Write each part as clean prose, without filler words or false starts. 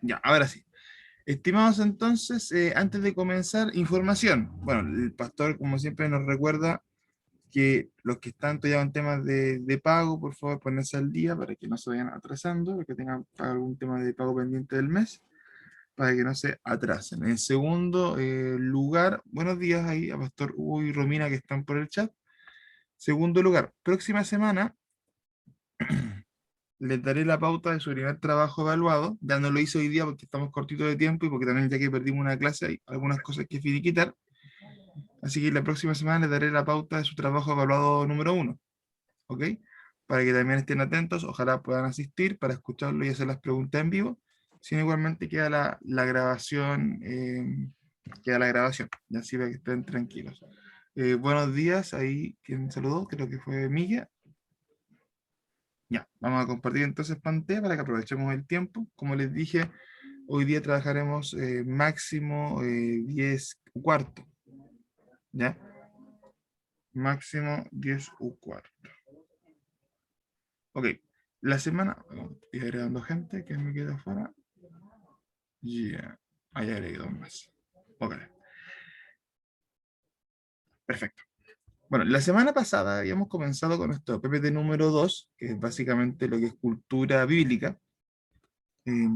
Ya, ahora sí. Estimados entonces, antes de comenzar, información. Bueno, el pastor, como siempre, nos recuerda que los que están todavía en temas de pago, por favor, ponerse al día para que no se vayan atrasando, para que tengan algún tema de pago pendiente del mes, para que no se atrasen. En segundo lugar, buenos días ahí a Pastor Hugo y Romina que están por el chat. Segundo lugar, próxima semana les daré la pauta de su primer trabajo evaluado. Ya no lo hice hoy día porque estamos cortitos de tiempo y porque también ya que perdimos una clase hay algunas cosas que finiquitar. Así que la próxima semana les daré la pauta de su trabajo evaluado número uno, ¿ok? Para que también estén atentos, ojalá puedan asistir para escucharlo y hacer las preguntas en vivo. Si no, igualmente queda la grabación, queda la grabación, y así para que estén tranquilos. Buenos días, ahí quien saludó, creo que fue Miguel. Ya, vamos a compartir entonces pantalla para que aprovechemos el tiempo. Como les dije, hoy día trabajaremos máximo 10 u cuarto, ¿ya? Máximo 10 u cuarto. Ok, la semana, estoy agregando gente que me queda afuera. Ya, ahí agregué dos más. Ok, perfecto. Bueno, la semana pasada habíamos comenzado con nuestro PPT número 2, que es básicamente lo que es cultura bíblica. Eh,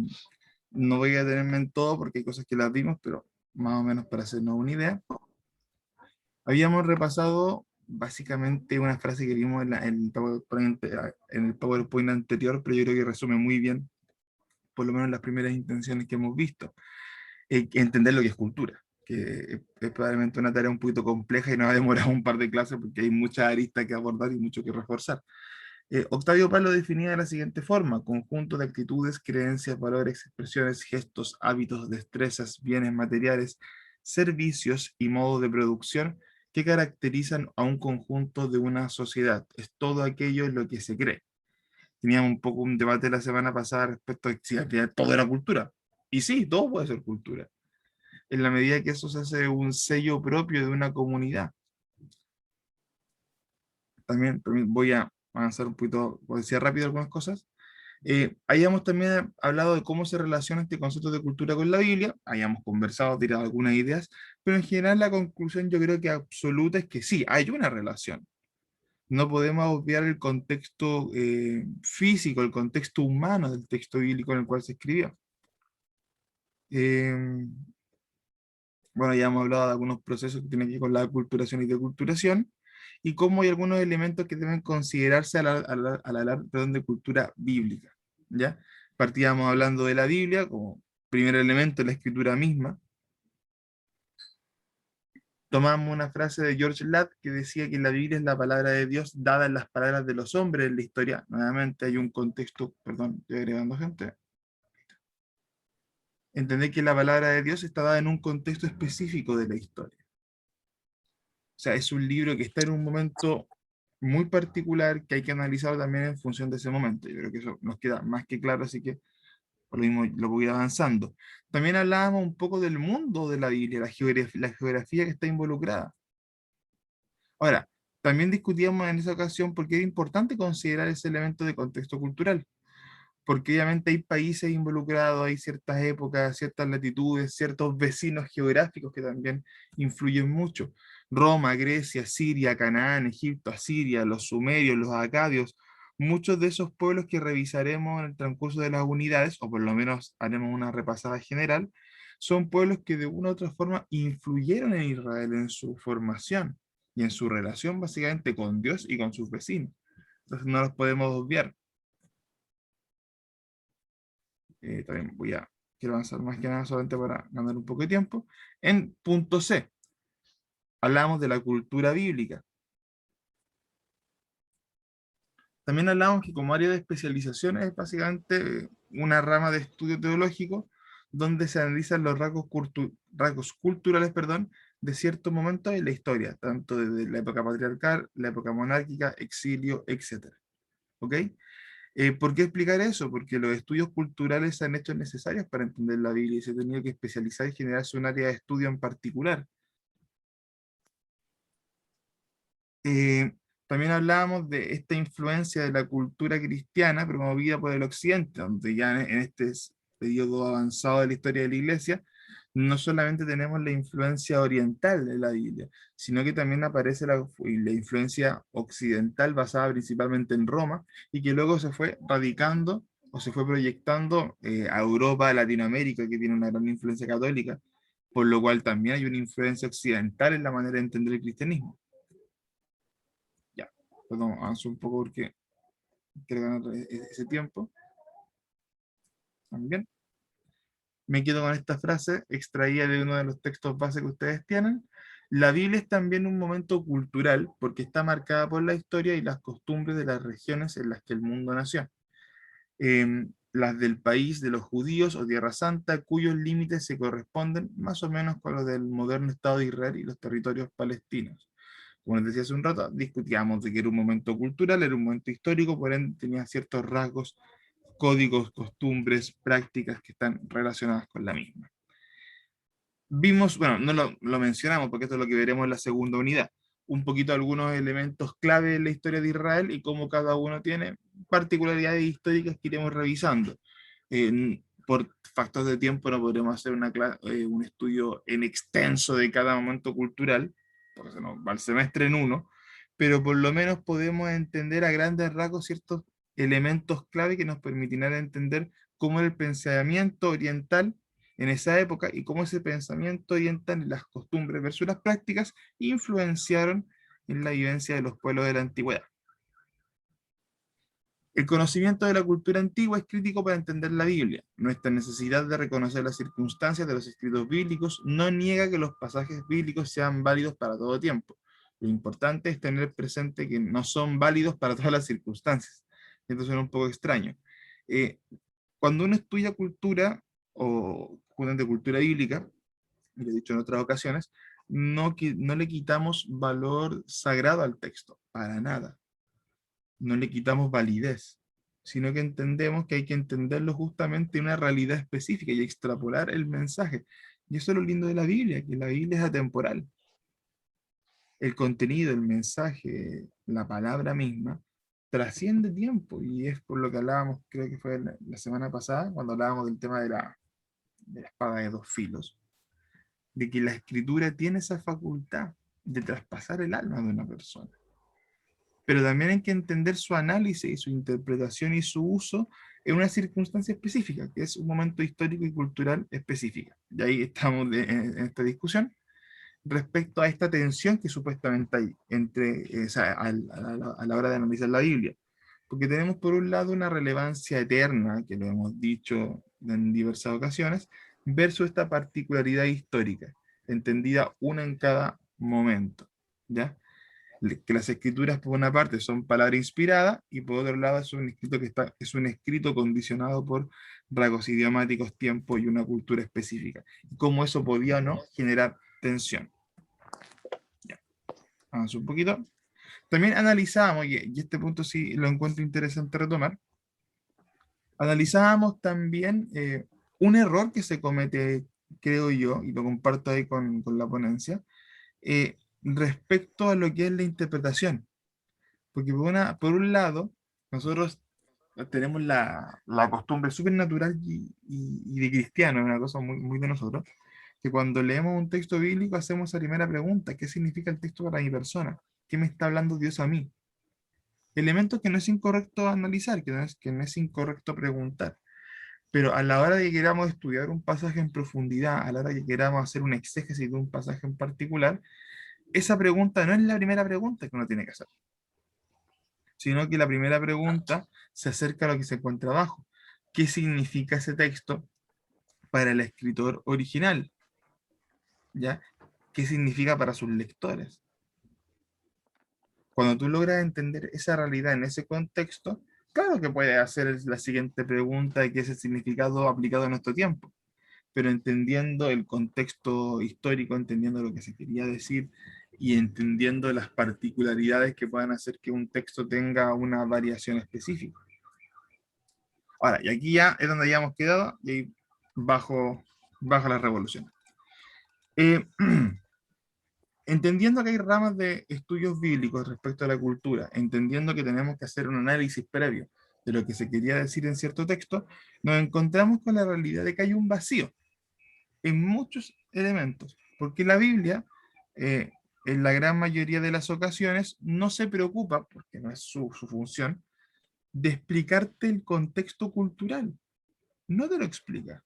no voy a detenerme en todo porque hay cosas que las vimos, pero más o menos para hacernos una idea. Habíamos repasado básicamente una frase que vimos en el PowerPoint anterior, pero yo creo que resume muy bien, por lo menos las primeras intenciones que hemos visto. Entender lo que es cultura, que es probablemente una tarea un poquito compleja y nos ha demorado un par de clases porque hay muchas aristas que abordar y mucho que reforzar. Octavio Paz lo definía de la siguiente forma: conjunto de actitudes, creencias, valores, expresiones, gestos, hábitos, destrezas, bienes materiales, servicios y modos de producción que caracterizan a un conjunto de una sociedad. Es todo aquello en lo que se cree. Teníamos un poco un debate la semana pasada respecto a si al final todo era cultura. Y sí, todo puede ser cultura, en la medida que eso se hace un sello propio de una comunidad. También voy a avanzar un poquito, por decir rápido algunas cosas. Hayamos también hablado de cómo se relaciona este concepto de cultura con la Biblia, hayamos conversado, tirado algunas ideas, pero en general la conclusión yo creo que absoluta es que sí, hay una relación. No podemos obviar el contexto físico, el contexto humano del texto bíblico en el cual se escribió. Eh, bueno, ya hemos hablado de algunos procesos que tienen que ver con la aculturación y deculturación, y cómo hay algunos elementos que deben considerarse al hablar, perdón, de cultura bíblica, ¿ya? Partíamos hablando de la Biblia como primer elemento, la escritura misma. Tomamos una frase de George Ladd que decía que la Biblia es la palabra de Dios dada en las palabras de los hombres en la historia. Nuevamente hay un contexto, perdón, estoy agregando gente. Entender que la palabra de Dios está dada en un contexto específico de la historia. O sea, es un libro que está en un momento muy particular que hay que analizar también en función de ese momento. Yo creo que eso nos queda más que claro, así que por lo mismo lo voy a ir avanzando. También hablábamos un poco del mundo de la Biblia, la geografía que está involucrada. Ahora, también discutíamos en esa ocasión por qué era importante considerar ese elemento de contexto cultural, porque obviamente hay países involucrados, hay ciertas épocas, ciertas latitudes, ciertos vecinos geográficos que también influyen mucho. Roma, Grecia, Siria, Canaán, Egipto, Asiria, los sumerios, los acadios, muchos de esos pueblos que revisaremos en el transcurso de las unidades, o por lo menos haremos una repasada general, son pueblos que de una u otra forma influyeron en Israel en su formación y en su relación básicamente con Dios y con sus vecinos. Entonces no los podemos obviar. También quiero avanzar más que nada solamente para ganar un poco de tiempo. En punto C, hablamos de la cultura bíblica. También hablamos que como área de especialización es básicamente una rama de estudio teológico donde se analizan los rasgos culturales, perdón, de ciertos momentos en la historia, tanto desde la época patriarcal, la época monárquica, exilio, etc. ¿Ok? ¿Por qué explicar eso? Porque los estudios culturales se han hecho necesarios para entender la Biblia y se ha tenido que especializar y generarse un área de estudio en particular. Eh, También hablábamos de esta influencia de la cultura cristiana promovida por el Occidente, donde ya en este periodo avanzado de la historia de la Iglesia, no solamente tenemos la influencia oriental de la Biblia, sino que también aparece la influencia occidental basada principalmente en Roma y que luego se fue radicando o se fue proyectando a Europa, a Latinoamérica, que tiene una gran influencia católica, por lo cual también hay una influencia occidental en la manera de entender el cristianismo. Ya, perdón, avanzo un poco porque quiero ganar ese tiempo. También me quedo con esta frase extraída de uno de los textos base que ustedes tienen. La Biblia es también un momento cultural porque está marcada por la historia y las costumbres de las regiones en las que el mundo nació. Las del país de los judíos o Tierra Santa, cuyos límites se corresponden más o menos con los del moderno Estado de Israel y los territorios palestinos. Como les decía hace un rato, discutíamos de que era un momento cultural, era un momento histórico, por ende tenía ciertos rasgos, códigos, costumbres, prácticas que están relacionadas con la misma. Vimos, bueno, no lo mencionamos porque esto es lo que veremos en la segunda unidad, un poquito algunos elementos clave en la historia de Israel y cómo cada uno tiene particularidades históricas que iremos revisando. Por factores de tiempo no podremos hacer un estudio en extenso de cada momento cultural, porque se nos va el semestre en uno, pero por lo menos podemos entender a grandes rasgos ciertos elementos clave que nos permitirán entender cómo el pensamiento oriental en esa época y cómo ese pensamiento oriental y las costumbres versus las prácticas influenciaron en la vivencia de los pueblos de la antigüedad. El conocimiento de la cultura antigua es crítico para entender la Biblia. Nuestra necesidad de reconocer las circunstancias de los escritos bíblicos no niega que los pasajes bíblicos sean válidos para todo tiempo. Lo importante es tener presente que no son válidos para todas las circunstancias. Esto suena un poco extraño. Eh, Cuando uno estudia cultura o de cultura bíblica, y lo he dicho en otras ocasiones, no le quitamos valor sagrado al texto, para nada. No le quitamos validez, sino que entendemos que hay que entenderlo justamente en una realidad específica y extrapolar el mensaje. Y eso es lo lindo de la Biblia, que la Biblia es atemporal. El contenido, el mensaje, la palabra misma, trasciende tiempo y es por lo que hablábamos, creo que fue la semana pasada, cuando hablábamos del tema de la espada de dos filos, de que la escritura tiene esa facultad de traspasar el alma de una persona. Pero también hay que entender su análisis y su interpretación y su uso en una circunstancia específica, que es un momento histórico y cultural específico. Y ahí estamos en esta discusión respecto a esta tensión que supuestamente hay entre, o sea, a la hora de analizar la Biblia. Porque tenemos por un lado una relevancia eterna, que lo hemos dicho en diversas ocasiones, versus esta particularidad histórica, entendida una en cada momento, ¿ya? Que las escrituras por una parte son palabra inspirada y por otro lado es un escrito es un escrito condicionado por rasgos idiomáticos, tiempo y una cultura específica. Y cómo eso podía o no generar tensión. Ya, vamos un poquito. También analizábamos, y este punto sí lo encuentro interesante retomar, analizábamos también un error que se comete, creo yo, y lo comparto ahí con la ponencia, respecto a lo que es la interpretación. Porque por un lado, nosotros tenemos la costumbre súper natural y de cristiano, es una cosa muy, muy de nosotros, que cuando leemos un texto bíblico hacemos la primera pregunta: ¿qué significa el texto para mi persona? ¿Qué me está hablando Dios a mí? Elemento que no es incorrecto analizar, que no es incorrecto preguntar. Pero a la hora de que queramos estudiar un pasaje en profundidad, a la hora de que queramos hacer un exégesis de un pasaje en particular, esa pregunta no es la primera pregunta que uno tiene que hacer, sino que la primera pregunta se acerca a lo que se encuentra abajo. ¿Qué significa ese texto para el escritor original? ¿Ya? ¿Qué significa para sus lectores? Cuando tú logras entender esa realidad en ese contexto, claro que puedes hacer la siguiente pregunta de qué es el significado aplicado a nuestro tiempo, pero entendiendo el contexto histórico, entendiendo lo que se quería decir y entendiendo las particularidades que puedan hacer que un texto tenga una variación específica. Ahora, y aquí ya es donde habíamos quedado, y ahí bajo la revolución. Entendiendo que hay ramas de estudios bíblicos respecto a la cultura, entendiendo que tenemos que hacer un análisis previo de lo que se quería decir en cierto texto, nos encontramos con la realidad de que hay un vacío en muchos elementos, porque la Biblia, en la gran mayoría de las ocasiones, no se preocupa, porque no es su función, de explicarte el contexto cultural. No te lo explica.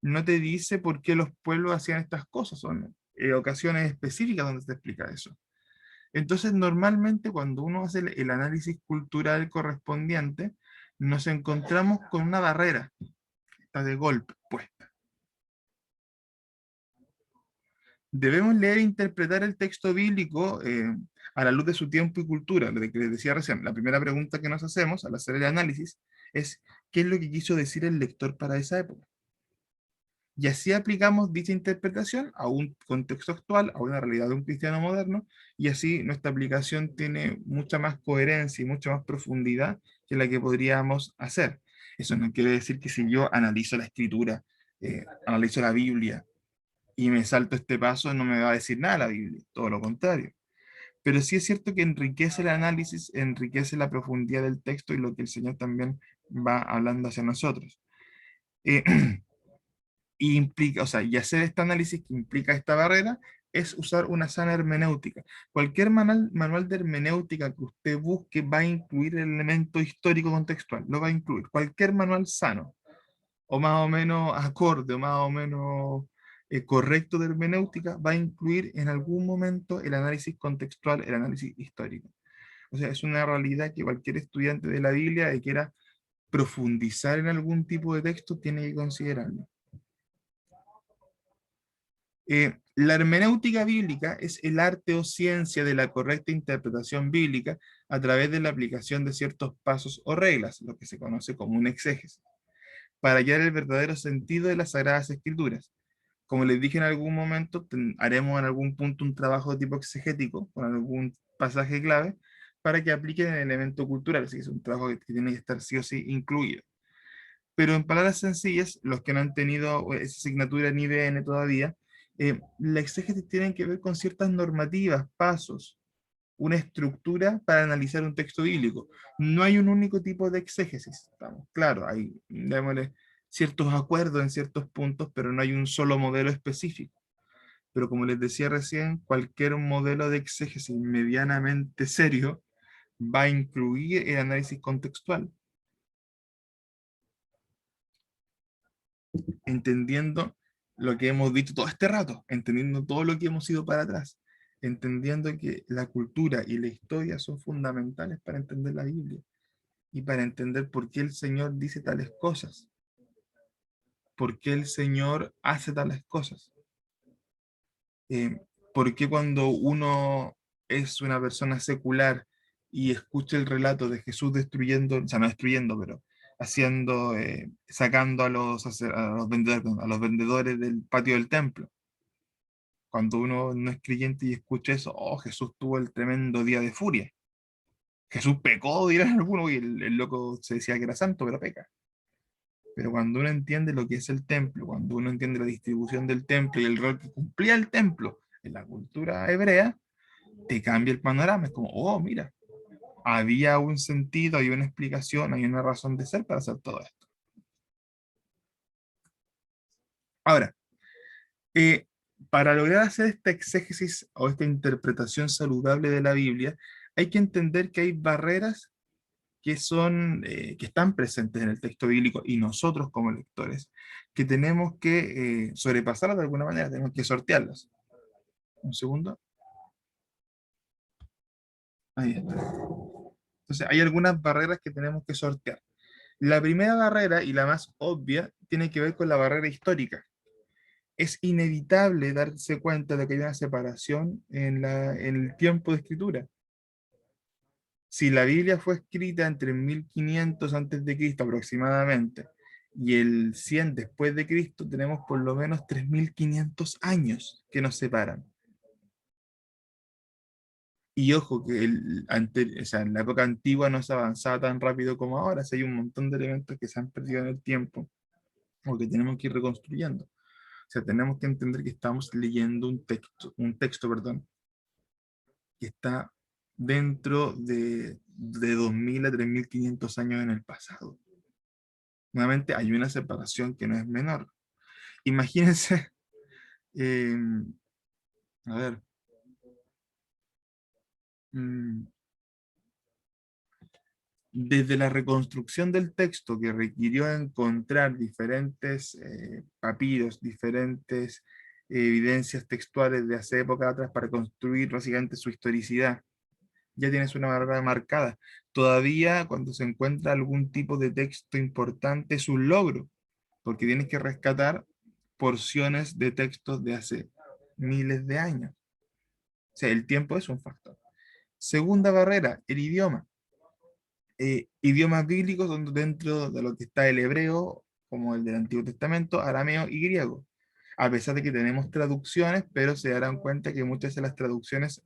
No te dice por qué los pueblos hacían estas cosas. Son ocasiones específicas donde se explica eso. Entonces, normalmente cuando uno hace el análisis cultural correspondiente, nos encontramos con una barrera, está de golpe puesta. Debemos leer e interpretar el texto bíblico a la luz de su tiempo y cultura. Lo que les decía recién, la primera pregunta que nos hacemos al hacer el análisis es, ¿qué es lo que quiso decir el lector para esa época? Y así aplicamos dicha interpretación a un contexto actual, a una realidad de un cristiano moderno, y así nuestra aplicación tiene mucha más coherencia y mucha más profundidad que la que podríamos hacer. Eso no quiere decir que si yo analizo la escritura, analizo la Biblia y me salto este paso, no me va a decir nada la Biblia, todo lo contrario. Pero sí es cierto que enriquece el análisis, enriquece la profundidad del texto y lo que el Señor también va hablando hacia nosotros. Eh, y implica, o sea, y hacer este análisis que implica esta barrera es usar una sana hermenéutica. Cualquier manual de hermenéutica que usted busque va a incluir el elemento histórico contextual, lo va a incluir. Cualquier manual sano, o más o menos acorde, o más o menos correcto de hermenéutica, va a incluir en algún momento el análisis contextual, el análisis histórico. O sea, es una realidad que cualquier estudiante de la Biblia que quiera profundizar en algún tipo de texto tiene que considerarlo. La hermenéutica bíblica es el arte o ciencia de la correcta interpretación bíblica a través de la aplicación de ciertos pasos o reglas, lo que se conoce como un exégesis, para hallar el verdadero sentido de las Sagradas Escrituras. Como les dije en algún momento, haremos en algún punto un trabajo de tipo exegético con algún pasaje clave para que apliquen el elemento cultural, así que es un trabajo que tiene que estar sí o sí incluido. Pero en palabras sencillas, los que no han tenido esa asignatura en IBN todavía, la exégesis tiene que ver con ciertas normativas, pasos, una estructura para analizar un texto bíblico. No hay un único tipo de exégesis, estamos claro, hay, démosle, ciertos acuerdos en ciertos puntos, pero no hay un solo modelo específico. Pero como les decía recién, cualquier modelo de exégesis medianamente serio va a incluir el análisis contextual, entendiendo lo que hemos dicho todo este rato, entendiendo todo lo que hemos ido para atrás, entendiendo que la cultura y la historia son fundamentales para entender la Biblia y para entender por qué el Señor dice tales cosas, por qué el Señor hace tales cosas, eh, por qué cuando uno es una persona secular y escucha el relato de Jesús destruyendo, o sea, no destruyendo, pero haciendo, sacando a los vendedores del patio del templo. Cuando uno no es creyente y escucha eso, oh, Jesús tuvo el tremendo día de furia. Jesús pecó, dirán algunos, y el loco se decía que era santo, pero peca. Pero cuando uno entiende lo que es el templo, cuando uno entiende la distribución del templo y el rol que cumplía el templo en la cultura hebrea, te cambia el panorama. Es como, oh, mira, había un sentido, hay una explicación, hay una razón de ser para hacer todo esto. Ahora, eh, para lograr hacer esta exégesis o esta interpretación saludable de la Biblia, hay que entender que hay barreras que son, que están presentes en el texto bíblico y nosotros como lectores, que tenemos que sobrepasarlas de alguna manera, tenemos que sortearlas. Un segundo. Ahí está. Entonces, hay algunas barreras que tenemos que sortear. La primera barrera y la más obvia tiene que ver con la barrera histórica. Es inevitable darse cuenta de que hay una separación en el tiempo de escritura. Si la Biblia fue escrita entre 1500 antes de Cristo aproximadamente y el 100 después de Cristo, tenemos por lo menos 3500 años que nos separan. Y ojo que o sea, en la época antigua no se avanzaba tan rápido como ahora, si hay un montón de elementos que se han perdido en el tiempo o que tenemos que ir reconstruyendo. O sea, tenemos que entender que estamos leyendo un texto, perdón, que está dentro de 2000 a 3500 años en el pasado. Nuevamente hay una separación que no es menor. Imagínense, eh, a ver, mm, desde la reconstrucción del texto que requirió encontrar diferentes papiros, diferentes evidencias textuales de hace época atrás para construir básicamente su historicidad, ya tienes una barrera marcada. Todavía cuando se encuentra algún tipo de texto importante es un logro, porque tienes que rescatar porciones de textos de hace miles de años. O sea, el tiempo es un factor. Segunda barrera, el idioma. Idiomas bíblicos son dentro de lo que está el hebreo, como el del Antiguo Testamento, arameo y griego. A pesar de que tenemos traducciones, pero se darán cuenta que muchas de las traducciones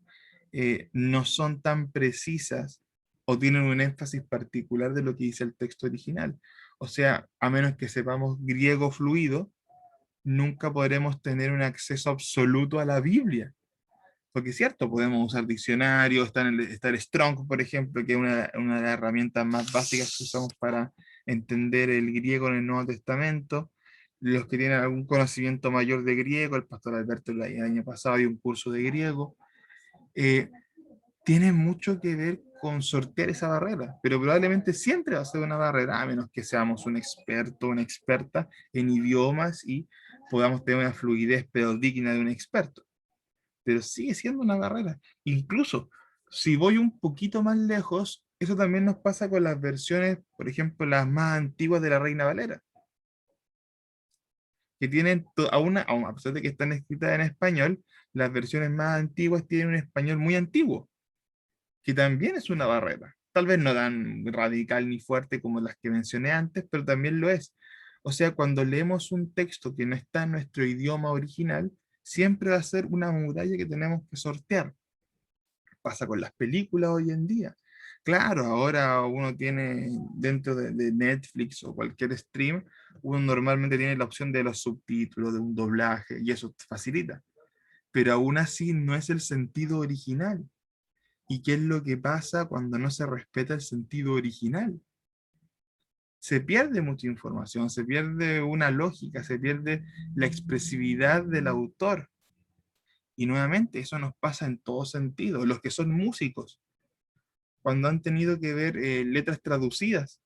no son tan precisas o tienen un énfasis particular de lo que dice el texto original. O sea, a menos que sepamos griego fluido, nunca podremos tener un acceso absoluto a la Biblia. Porque es cierto, podemos usar diccionarios, está el Strong, por ejemplo, que es una de las herramientas más básicas que usamos para entender el griego en el Nuevo Testamento. Los que tienen algún conocimiento mayor de griego, el pastor Alberto el año pasado dio un curso de griego, eh, tiene mucho que ver con sortear esa barrera, pero probablemente siempre va a ser una barrera, a menos que seamos un experto o una experta en idiomas y podamos tener una fluidez pero digna de un experto, pero sigue siendo una barrera. Incluso si voy un poquito más lejos, eso también nos pasa con las versiones, por ejemplo, las más antiguas de la Reina Valera, que tienen, aún a pesar de que están escritas en español, las versiones más antiguas tienen un español muy antiguo, que también es una barrera. Tal vez no tan radical ni fuerte como las que mencioné antes, pero también lo es. O sea, cuando leemos un texto que no está en nuestro idioma original, siempre va a ser una muralla que tenemos que sortear. Pasa con las películas hoy en día. Claro, ahora uno tiene dentro de Netflix o cualquier stream, uno normalmente tiene la opción de los subtítulos, de un doblaje, y eso te facilita. Pero aún así no es el sentido original. ¿Y qué es lo que pasa cuando no se respeta el sentido original? Se pierde mucha información, se pierde una lógica, se pierde la expresividad del autor. Y nuevamente eso nos pasa en todo sentido. Los que son músicos, cuando han tenido que ver letras traducidas,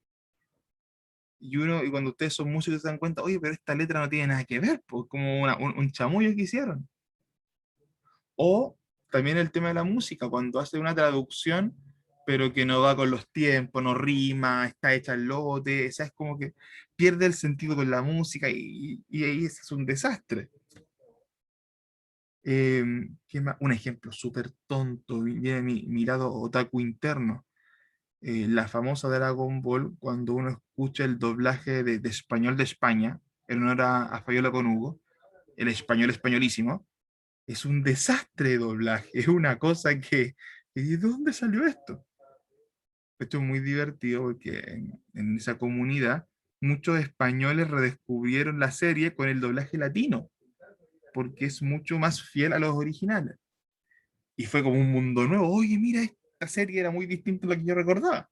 y cuando ustedes son músicos se dan cuenta, oye, pero esta letra no tiene nada que ver, pues como un chamullo que hicieron. O también el tema de la música, cuando hace una traducción, pero que no va con los tiempos, no rima, está hecha al lote, o sea, es como que pierde el sentido con la música y ahí es un desastre. ¿Qué más? Un ejemplo súper tonto, viene mi lado otaku interno. La famosa Dragon Ball, cuando uno escucha el doblaje de español de España, en honor a Fayola con Hugo, el español españolísimo, es un desastre de doblaje, es una cosa ¿de dónde salió esto? Esto es muy divertido porque en esa comunidad muchos españoles redescubrieron la serie con el doblaje latino, porque es mucho más fiel a los originales. Y fue como un mundo nuevo, oye, mira, esta serie era muy distinta a lo que yo recordaba.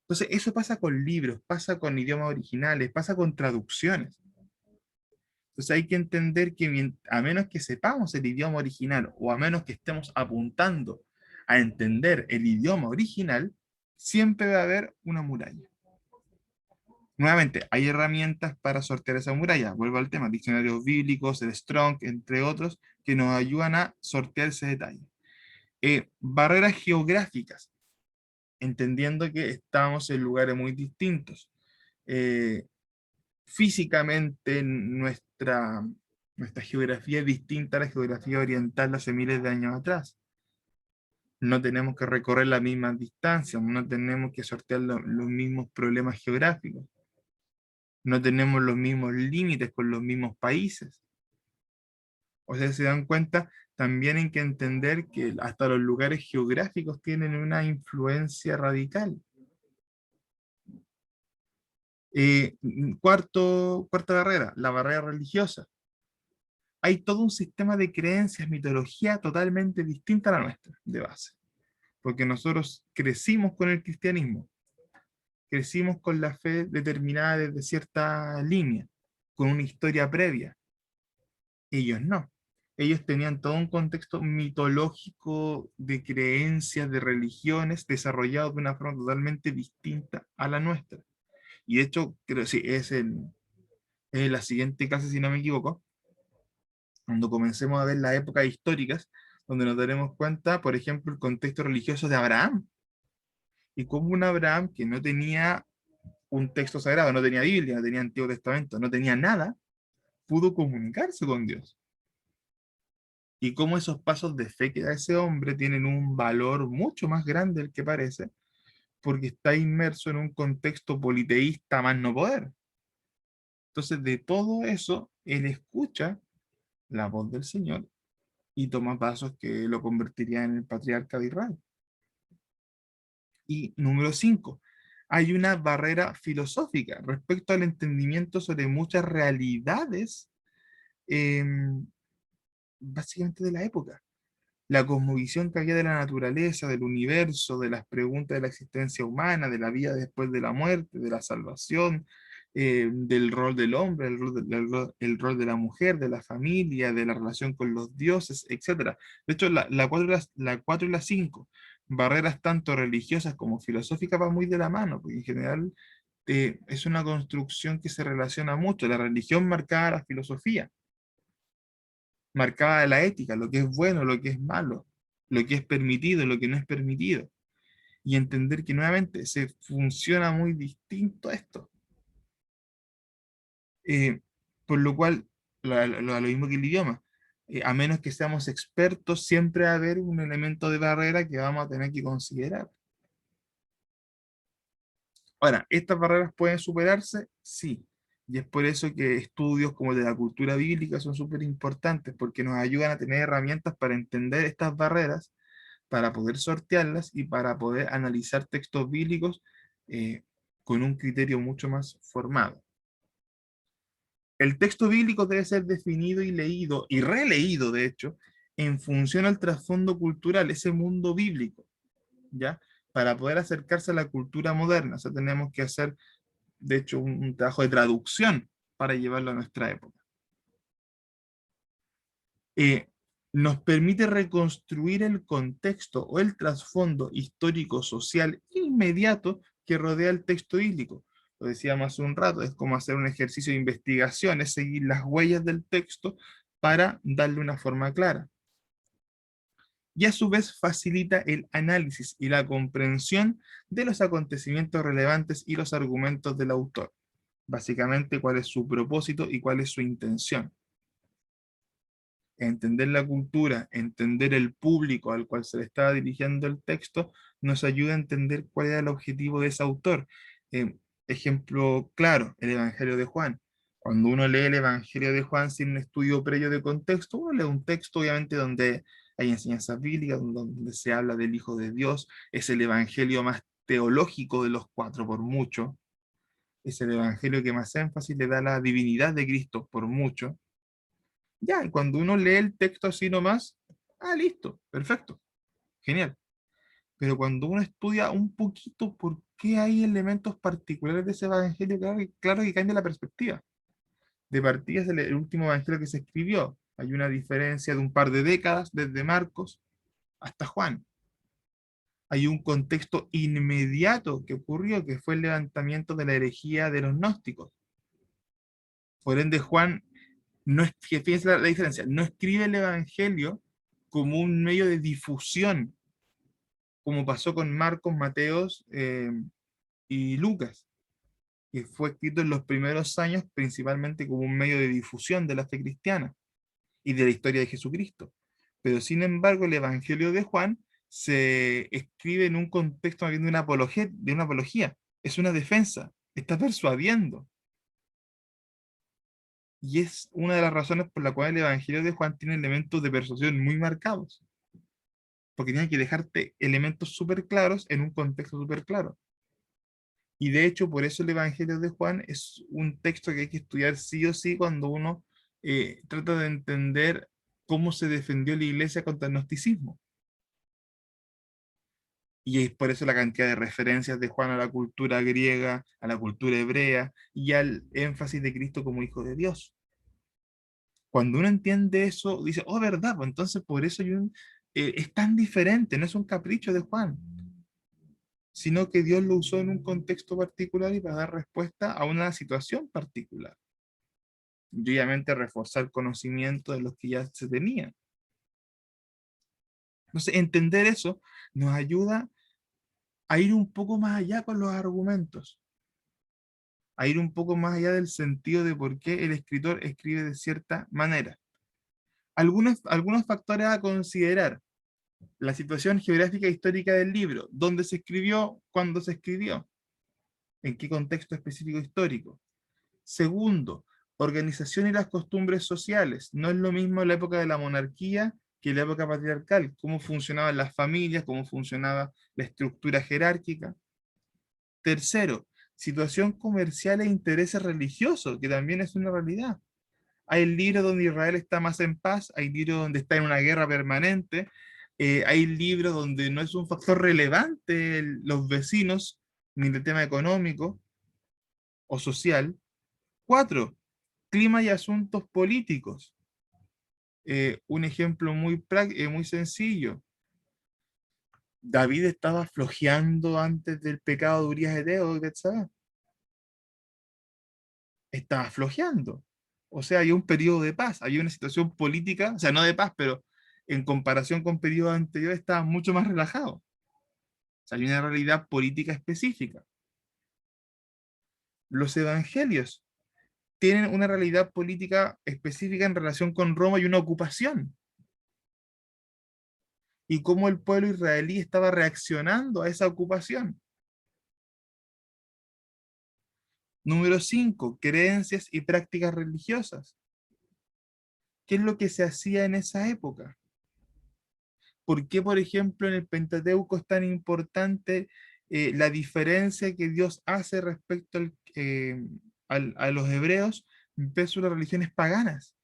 Entonces, eso pasa con libros, pasa con idiomas originales, pasa con traducciones. Entonces hay que entender que a menos que sepamos el idioma original o a menos que estemos apuntando a entender el idioma original, siempre va a haber una muralla. Nuevamente, hay herramientas para sortear esa muralla. Vuelvo al tema, diccionarios bíblicos, el Strong, entre otros, que nos ayudan a sortear ese detalle. Barreras geográficas, entendiendo que estamos en lugares muy distintos. Eh, Físicamente nuestra geografía es distinta a la geografía oriental de hace miles de años atrás. No tenemos que recorrer las mismas distancias, no tenemos que sortear los mismos problemas geográficos, no tenemos los mismos límites con los mismos países. O sea, se dan cuenta, también hay que entender que hasta los lugares geográficos tienen una influencia radical. Cuarta barrera, la barrera religiosa. Hay todo un sistema de creencias, mitología totalmente distinta a la nuestra, de base. porque nosotros crecimos con el cristianismo, crecimos con la fe determinada desde cierta línea, con una historia previa. Ellos no. Ellos tenían todo un contexto mitológico de creencias, de religiones, desarrollado de una forma totalmente distinta a la nuestra. Y de hecho, creo que sí, es la siguiente clase, si no me equivoco, cuando comencemos a ver las épocas históricas, donde nos daremos cuenta, por ejemplo, el contexto religioso de Abraham, y cómo un Abraham que no tenía un texto sagrado, no tenía Biblia, no tenía Antiguo Testamento, no tenía nada, pudo comunicarse con Dios. Y cómo esos pasos de fe que da ese hombre tienen un valor mucho más grande del que parece, porque está inmerso en un contexto politeísta más no poder. Entonces, de todo eso, él escucha la voz del Señor y toma pasos que lo convertirían en el patriarca de Israel. Y número 5, hay una barrera filosófica respecto al entendimiento sobre muchas realidades, eh, básicamente de la época. La cosmovisión que había de la naturaleza, del universo, de las preguntas de la existencia humana, de la vida después de la muerte, de la salvación, del rol del hombre, el rol de la mujer, de la familia, de la relación con los dioses, etcétera. De hecho, la 4 la 4 y la 5, barreras tanto religiosas como filosóficas, van muy de la mano, porque en general es una construcción que se relaciona mucho. La religión marcada la filosofía, marcaba la ética, lo que es bueno, lo que es malo, lo que es permitido, lo que no es permitido. Y entender que nuevamente se funciona muy distinto a esto. Eh, por lo cual, lo mismo que el idioma, a menos que seamos expertos, siempre va a haber un elemento de barrera que vamos a tener que considerar. Ahora, ¿estas barreras pueden superarse? Sí. Y es por eso que estudios como el de la cultura bíblica son súper importantes, porque nos ayudan a tener herramientas para entender estas barreras, para poder sortearlas y para poder analizar textos bíblicos eh, con un criterio mucho más formado. El texto bíblico debe ser definido y leído, y releído, de hecho, en función al trasfondo cultural, ese mundo bíblico, ¿ya? Para poder acercarse a la cultura moderna. O sea, tenemos que hacer, de hecho, un trabajo de traducción para llevarlo a nuestra época. eh, Nos permite reconstruir el contexto o el trasfondo histórico-social inmediato que rodea el texto bíblico. Lo decíamos hace un rato, es como hacer un ejercicio de investigación, es seguir las huellas del texto para darle una forma clara. Y a su vez facilita el análisis y la comprensión de los acontecimientos relevantes y los argumentos del autor. Básicamente, cuál es su propósito y cuál es su intención. Entender la cultura, entender el público al cual se le estaba dirigiendo el texto, nos ayuda a entender cuál era el objetivo de ese autor. Eh, Ejemplo claro, el Evangelio de Juan. Cuando uno lee el Evangelio de Juan sin un estudio previo de contexto, uno lee un texto obviamente donde hay enseñanzas bíblicas, donde se habla del Hijo de Dios, es el Evangelio más teológico de los cuatro por mucho, es el Evangelio que más énfasis le da a la divinidad de Cristo por mucho. Ya, y cuando uno lee el texto así nomás, listo, perfecto, genial. Pero cuando uno estudia un poquito por qué hay elementos particulares de ese evangelio, claro que cambia la perspectiva. De partida es el último evangelio que se escribió. Hay una diferencia de un par de décadas desde Marcos hasta Juan. Hay un contexto inmediato que ocurrió, que fue el levantamiento de la herejía de los gnósticos. Por ende, Juan no es, fíjense la diferencia, no escribe el Evangelio como un medio de difusión, como pasó con Marcos, Mateos y Lucas, que fue escrito en los primeros años principalmente como un medio de difusión de la fe cristiana y de la historia de Jesucristo. Pero sin embargo, el Evangelio de Juan se escribe en un contexto de una apología, es una defensa, está persuadiendo. Y es una de las razones por la cual el Evangelio de Juan tiene elementos de persuasión muy marcados, porque tiene que dejarte elementos súper claros en un contexto súper claro. Y de hecho, por eso el Evangelio de Juan es un texto que hay que estudiar sí o sí cuando uno trata de entender cómo se defendió la iglesia contra el gnosticismo. Y es por eso la cantidad de referencias de Juan a la cultura griega, a la cultura hebrea, y al énfasis de Cristo como Hijo de Dios. Cuando uno entiende eso, dice, oh, verdad, pues entonces por eso es tan diferente, no es un capricho de Juan, sino que Dios lo usó en un contexto particular y para dar respuesta a una situación particular. Y obviamente reforzar conocimiento de los que ya se tenían. Entonces, entender eso nos ayuda a ir un poco más allá con los argumentos, a ir un poco más allá del sentido de por qué el escritor escribe de cierta manera. Algunos factores a considerar: la situación geográfica e histórica del libro, dónde se escribió, cuándo se escribió, en qué contexto específico histórico. Segundo, organización y las costumbres sociales. No es lo mismo la época de la monarquía que la época patriarcal, cómo funcionaban las familias, cómo funcionaba la estructura jerárquica. Tercero, situación comercial e intereses religiosos, que también es una realidad. Hay libros donde Israel está más en paz, hay libros donde está en una guerra permanente, hay libros donde no es un factor relevante los vecinos, ni el tema económico o social. Cuatro, clima y asuntos políticos. Un ejemplo muy sencillo. David estaba flojeando antes del pecado de Urías Eteo, ¿sabes? Estaba flojeando. O sea, hay un periodo de paz, hay una situación política, o sea, no de paz, pero en comparación con periodos anteriores estaba mucho más relajado. O sea, hay una realidad política específica. Los evangelios tienen una realidad política específica en relación con Roma y una ocupación. Y cómo el pueblo israelí estaba reaccionando a esa ocupación. Número 5, creencias y prácticas religiosas. ¿Qué es lo que se hacía en esa época? ¿Por qué, por ejemplo, en el Pentateuco es tan importante la diferencia que Dios hace respecto a los hebreos versus las religiones paganas?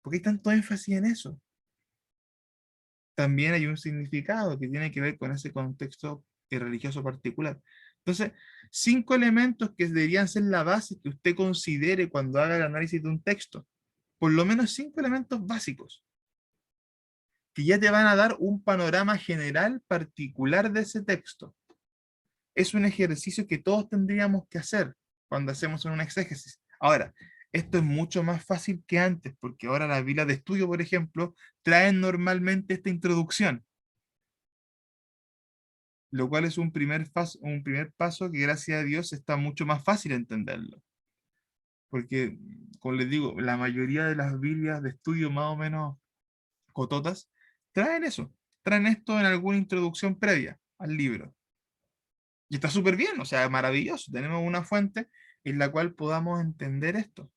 ¿Por qué hay tanto énfasis en eso? También hay un significado que tiene que ver con ese contexto religioso particular. Entonces, 5 elementos que deberían ser la base que usted considere cuando haga el análisis de un texto. Por lo menos 5 elementos básicos que ya te van a dar un panorama general particular de ese texto. Es un ejercicio que todos tendríamos que hacer cuando hacemos una exégesis. Ahora, esto es mucho más fácil que antes, porque ahora las Biblias de estudio, por ejemplo, traen normalmente esta introducción, lo cual es un primer paso que gracias a Dios está mucho más fácil entenderlo. Porque, como les digo, la mayoría de las Biblias de estudio más o menos cototas traen eso, traen esto en alguna introducción previa al libro. Y está súper bien, o sea, maravilloso. Tenemos una fuente en la cual podamos entender esto.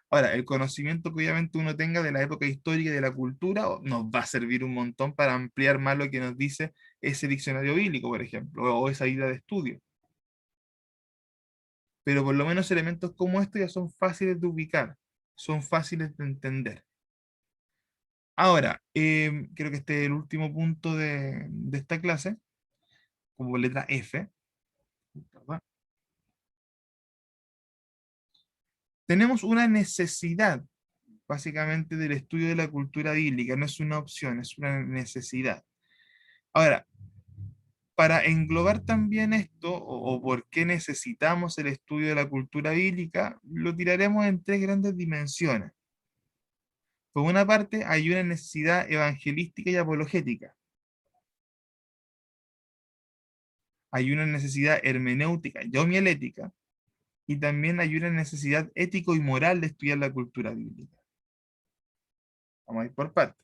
Ahora, el conocimiento que obviamente uno tenga de la época histórica y de la cultura nos va a servir un montón para ampliar más lo que nos dice ese diccionario bíblico, por ejemplo, o esa guía de estudio. Pero por lo menos elementos como estos ya son fáciles de ubicar, son fáciles de entender. Ahora, creo que este es el último punto de esta clase, como letra F, ¿verdad? Tenemos una necesidad, básicamente, del estudio de la cultura bíblica. No es una opción, es una necesidad. Ahora, para englobar también esto, o por qué necesitamos el estudio de la cultura bíblica, lo tiraremos en 3 grandes dimensiones. Por una parte, hay una necesidad evangelística y apologética. Hay una necesidad hermenéutica y homilética, y también hay una necesidad ético y moral de estudiar la cultura bíblica. Vamos a ir por partes.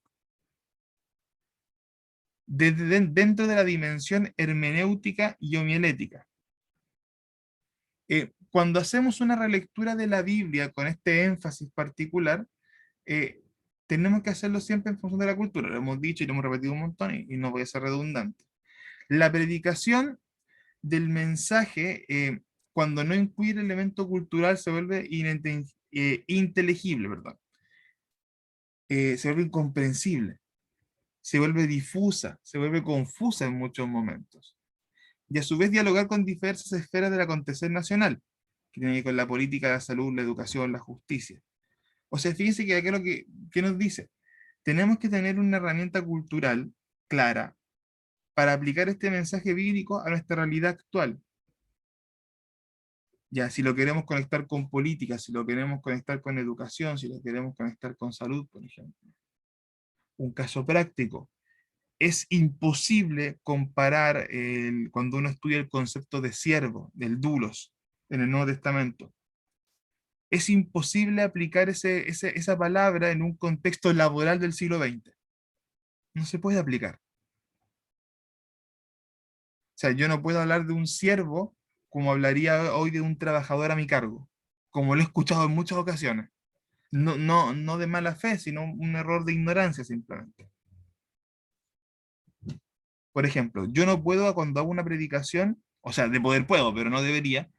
Dentro de la dimensión hermenéutica y homilética. Cuando hacemos una relectura de la Biblia con este énfasis particular, eh, tenemos que hacerlo siempre en función de la cultura. Lo hemos dicho y lo hemos repetido un montón y no voy a ser redundante. La predicación del mensaje, cuando no incluye el elemento cultural, se vuelve inteligible, perdón. Se vuelve incomprensible. se vuelve difusa, se vuelve confusa en muchos momentos. Y a su vez dialogar con diversas esferas del acontecer nacional, que tiene que ver con la política, la salud, la educación, la justicia. O sea, fíjense que acá que nos dice, tenemos que tener una herramienta cultural clara para aplicar este mensaje bíblico a nuestra realidad actual. Ya, si lo queremos conectar con política, si lo queremos conectar con educación, si lo queremos conectar con salud, por ejemplo. Un caso práctico. Es imposible comparar cuando uno estudia el concepto de siervo, del doulos, en el Nuevo Testamento. Es imposible aplicar esa palabra en un contexto laboral del siglo XX. No se puede aplicar. O sea, yo no puedo hablar de un siervo como hablaría hoy de un trabajador a mi cargo, como lo he escuchado en muchas ocasiones. No, no, no de mala fe, sino un error de ignorancia simplemente. Por ejemplo, yo no puedo cuando hago una predicación, o sea, de poder puedo, pero no debería,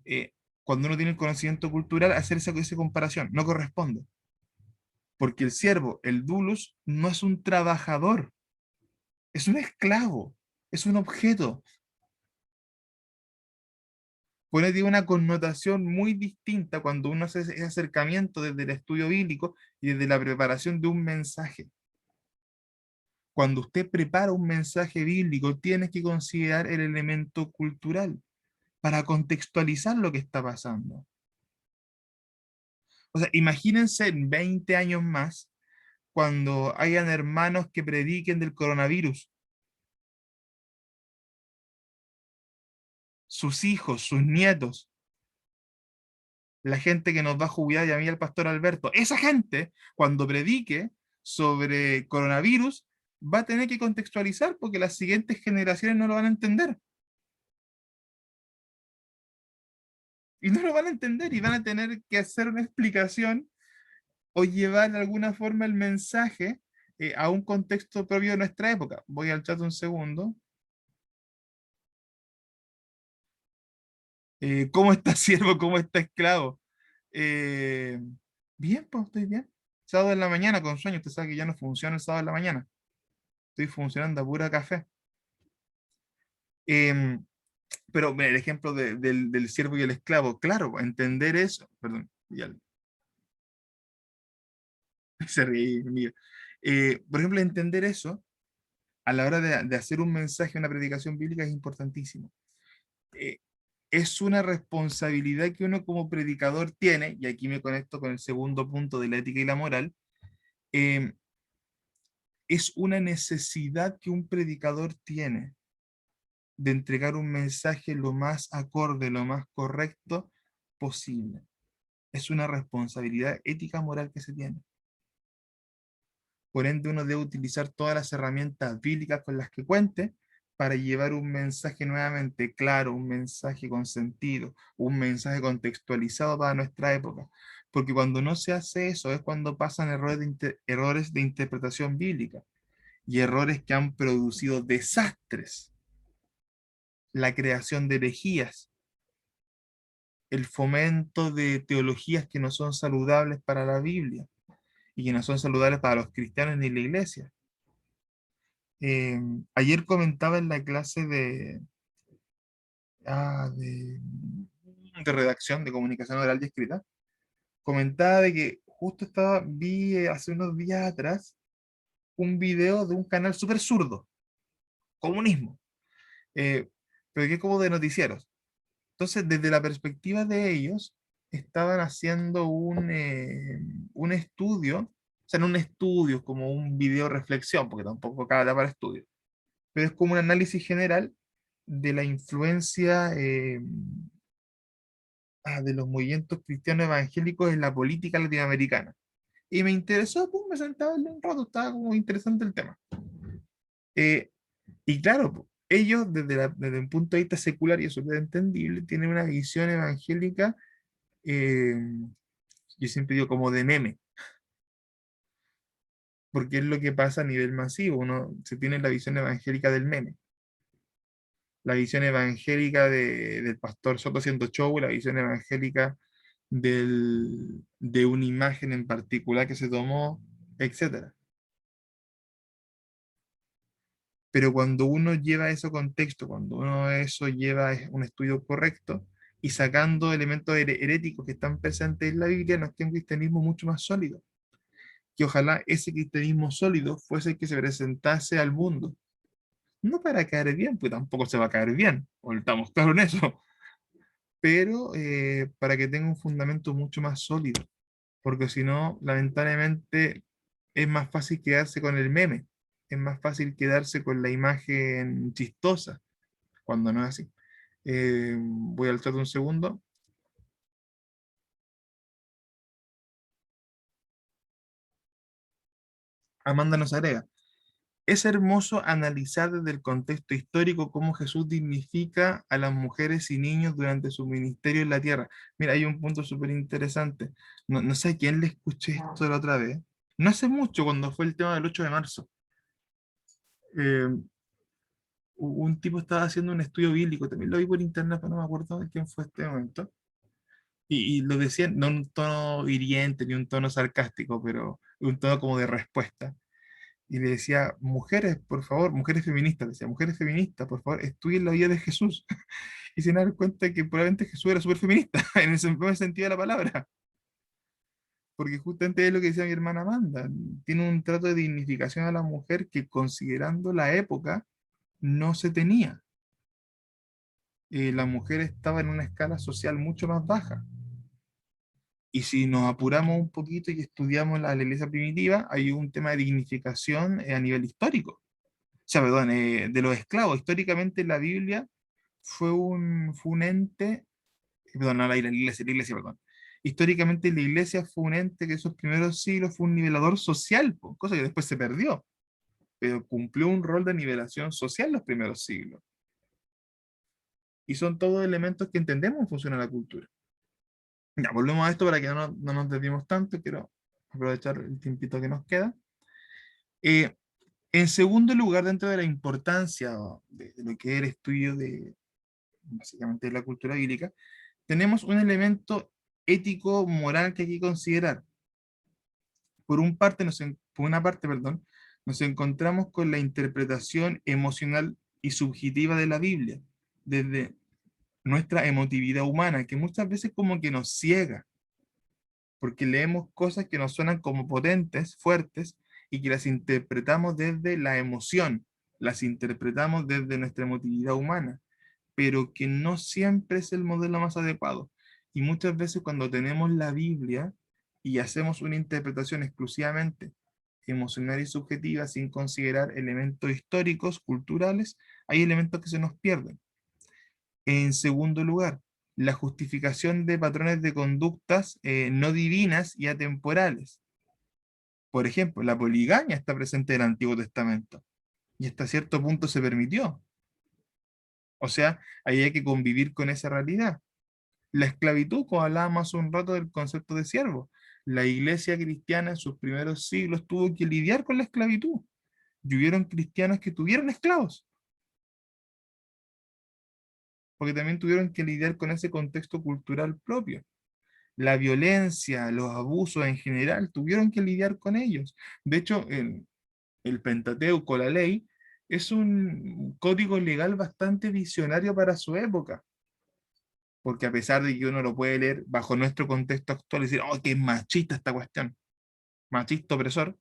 eh, cuando uno tiene el conocimiento cultural, hacer esa comparación. No corresponde. Porque el siervo, el doulos, no es un trabajador, es un esclavo, es un objeto. Pone tiene una connotación muy distinta cuando uno hace ese acercamiento desde el estudio bíblico y desde la preparación de un mensaje. Cuando usted prepara un mensaje bíblico, tiene que considerar el elemento cultural para contextualizar lo que está pasando. O sea, imagínense en 20 años más, cuando hayan hermanos que prediquen del coronavirus, sus hijos, sus nietos, la gente que nos va a jubilar y a mí el pastor Alberto, esa gente, cuando predique sobre coronavirus, va a tener que contextualizar porque las siguientes generaciones no lo van a entender. Y no lo van a entender y van a tener que hacer una explicación o llevar de alguna forma el mensaje a un contexto propio de nuestra época. Voy al chat un segundo. ¿Cómo está siervo? ¿Cómo está esclavo? Eh, bien, pues estoy bien. Sábado en la mañana con sueño. Usted sabe que ya no funciona el sábado en la mañana. Estoy funcionando a pura café. Em, pero mira, el ejemplo del siervo y el esclavo. Claro, entender eso. Perdón, ya, se ríe, amiga. Por ejemplo, entender eso a la hora de hacer un mensaje, una predicación bíblica es importantísimo. Eh, es una responsabilidad que uno como predicador tiene, y aquí me conecto con el segundo punto de la ética y la moral, eh, es una necesidad que un predicador tiene de entregar un mensaje lo más acorde, lo más correcto posible. Es una responsabilidad ética moral que se tiene. Por ende, uno debe utilizar todas las herramientas bíblicas con las que cuente para llevar un mensaje nuevamente claro, un mensaje con sentido, un mensaje contextualizado para nuestra época. Porque cuando no se hace eso es cuando pasan errores de interpretación bíblica y errores que han producido desastres, la creación de herejías, el fomento de teologías que no son saludables para la Biblia y que no son saludables para los cristianos ni la iglesia. Eh, ayer comentaba en la clase de redacción, de comunicación oral y escrita, comentaba de que justo vi hace unos días atrás un video de un canal súper zurdo, comunismo, eh, pero que es como de noticieros. Entonces, desde la perspectiva de ellos, estaban haciendo un estudio, o sea, no un estudio, como un video reflexión, porque tampoco cada para estudio, pero es como un análisis general de la influencia de los movimientos cristianos evangélicos en la política latinoamericana. Y me interesó, pues me sentaba a leer un rato, estaba como interesante el tema. Eh, y claro, pues, ellos desde un punto de vista secular y súper entendible, tienen una visión evangélica, eh, yo siempre digo como de meme, porque es lo que pasa a nivel masivo, uno se tiene la visión evangélica del meme, la visión evangélica del pastor Soto haciendo show, la visión evangélica de una imagen en particular que se tomó, etcétera. Pero cuando uno lleva ese contexto, cuando uno eso lleva un estudio correcto y sacando elementos heréticos que están presentes en la Biblia, nos queda un cristianismo mucho más sólido. Que ojalá ese cristianismo sólido fuese el que se presentase al mundo. No para caer bien, pues tampoco se va a caer bien, o estamos claros en eso, pero para que tenga un fundamento mucho más sólido, porque si no, lamentablemente, es más fácil quedarse con el meme, es más fácil quedarse con la imagen chistosa, cuando no es así. Voy al chat un segundo. Amanda nos agrega. Es hermoso analizar desde el contexto histórico cómo Jesús dignifica a las mujeres y niños durante su ministerio en la tierra. Mira, hay un punto súper interesante. No, no sé a quién le escuché esto la otra vez. No hace mucho, cuando fue el tema del 8 de marzo. Eh, un tipo estaba haciendo un estudio bíblico, también lo vi por internet, pero no me acuerdo de quién fue este momento. Y lo decía no en un tono hiriente ni un tono sarcástico, pero un tono como de respuesta. Y le decía, mujeres, por favor, mujeres feministas, decía, mujeres feministas, por favor, estudien la vida de Jesús. Y se dan cuenta que probablemente Jesús era súper feminista, en ese buen sentido de la palabra. Porque justamente es lo que decía mi hermana Amanda, tiene un trato de dignificación a la mujer que considerando la época no se tenía. La mujer estaba en una escala social mucho más baja. Y si nos apuramos un poquito y estudiamos la iglesia primitiva, hay un tema de dignificación a nivel histórico. O sea, perdón, de los esclavos. Históricamente la Biblia fue un ente, perdón, no la iglesia, perdón. Históricamente la iglesia fue un ente que esos primeros siglos fue un nivelador social, po, cosa que después se perdió, pero cumplió un rol de nivelación social los primeros siglos. Y son todos elementos que entendemos en función a la cultura. Ya, volvemos a esto para que no nos desviemos tanto, quiero aprovechar el tiempito que nos queda. Eh, en segundo lugar, dentro de la importancia de lo que es el estudio de, básicamente, de la cultura bíblica, tenemos un elemento ético, moral que hay que considerar. Por una parte, perdón, nos encontramos con la interpretación emocional y subjetiva de la Biblia, desde nuestra emotividad humana, que muchas veces como que nos ciega, porque leemos cosas que nos suenan como potentes, fuertes, y que las interpretamos desde la emoción, las interpretamos desde nuestra emotividad humana, pero que no siempre es el modelo más adecuado. Y muchas veces cuando tenemos la Biblia y hacemos una interpretación exclusivamente emocional y subjetiva sin considerar elementos históricos, culturales, hay elementos que se nos pierden. En segundo lugar, la justificación de patrones de conductas no divinas y atemporales. Por ejemplo, la poligamia está presente en el Antiguo Testamento y hasta cierto punto se permitió. O sea, ahí hay que convivir con esa realidad. La esclavitud, como hablábamos hace un rato del concepto de siervo, la iglesia cristiana en sus primeros siglos tuvo que lidiar con la esclavitud. Y hubieron cristianos que tuvieron esclavos, porque también tuvieron que lidiar con ese contexto cultural propio. La violencia, los abusos en general, tuvieron que lidiar con ellos. De hecho, el Pentateuco, la ley, es un código legal bastante visionario para su época, porque a pesar de que uno lo puede leer bajo nuestro contexto actual y decir, oh, qué machista esta cuestión, machista opresor,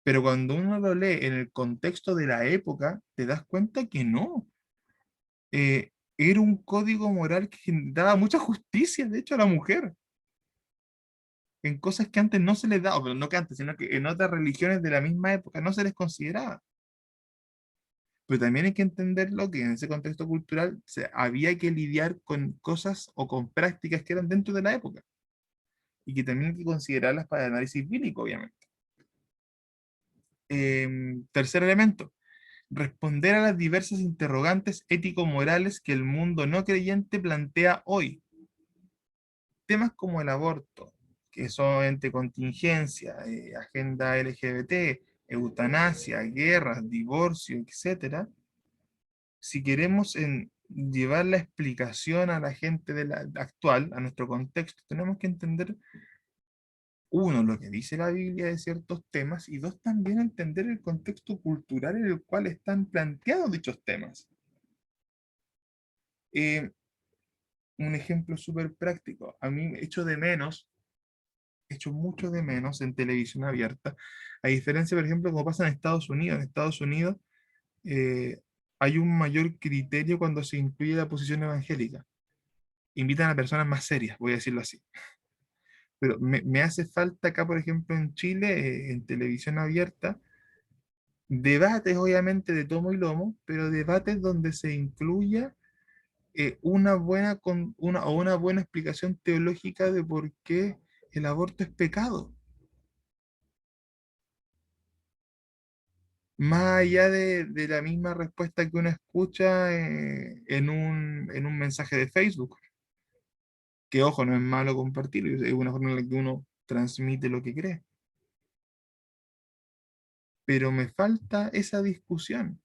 pero cuando uno lo lee en el contexto de la época, te das cuenta que no. Era un código moral que daba mucha justicia, de hecho, a la mujer, en cosas que antes no se les daba, pero no que antes, sino que en otras religiones de la misma época no se les consideraba. Pero también hay que entenderlo que en ese contexto cultural había que lidiar con cosas o con prácticas que eran dentro de la época y que también hay que considerarlas para el análisis bíblico, obviamente. Tercer elemento, responder a las diversas interrogantes ético-morales que el mundo no creyente plantea hoy. Temas como el aborto, que son entre contingencia, agenda LGBT, eutanasia, guerras, divorcio, etcétera. Si queremos llevar la explicación a la gente actual, a nuestro contexto, tenemos que entender uno, lo que dice la Biblia de ciertos temas, y dos, también entender el contexto cultural en el cual están planteados dichos temas. Eh, un ejemplo súper práctico. A mí echo mucho de menos en televisión abierta, a diferencia, por ejemplo, como pasa en Estados Unidos. En Estados Unidos eh, hay un mayor criterio cuando se incluye la posición evangélica. Invitan a personas más serias, voy a decirlo así. Pero me hace falta acá, por ejemplo, en Chile, en televisión abierta, debates, obviamente, de tomo y lomo, pero debates donde se incluya una buena explicación teológica de por qué el aborto es pecado. Más allá de la misma respuesta que uno escucha en un mensaje de Facebook, que ojo, no es malo compartirlo, es una forma en la que uno transmite lo que cree, pero me falta esa discusión,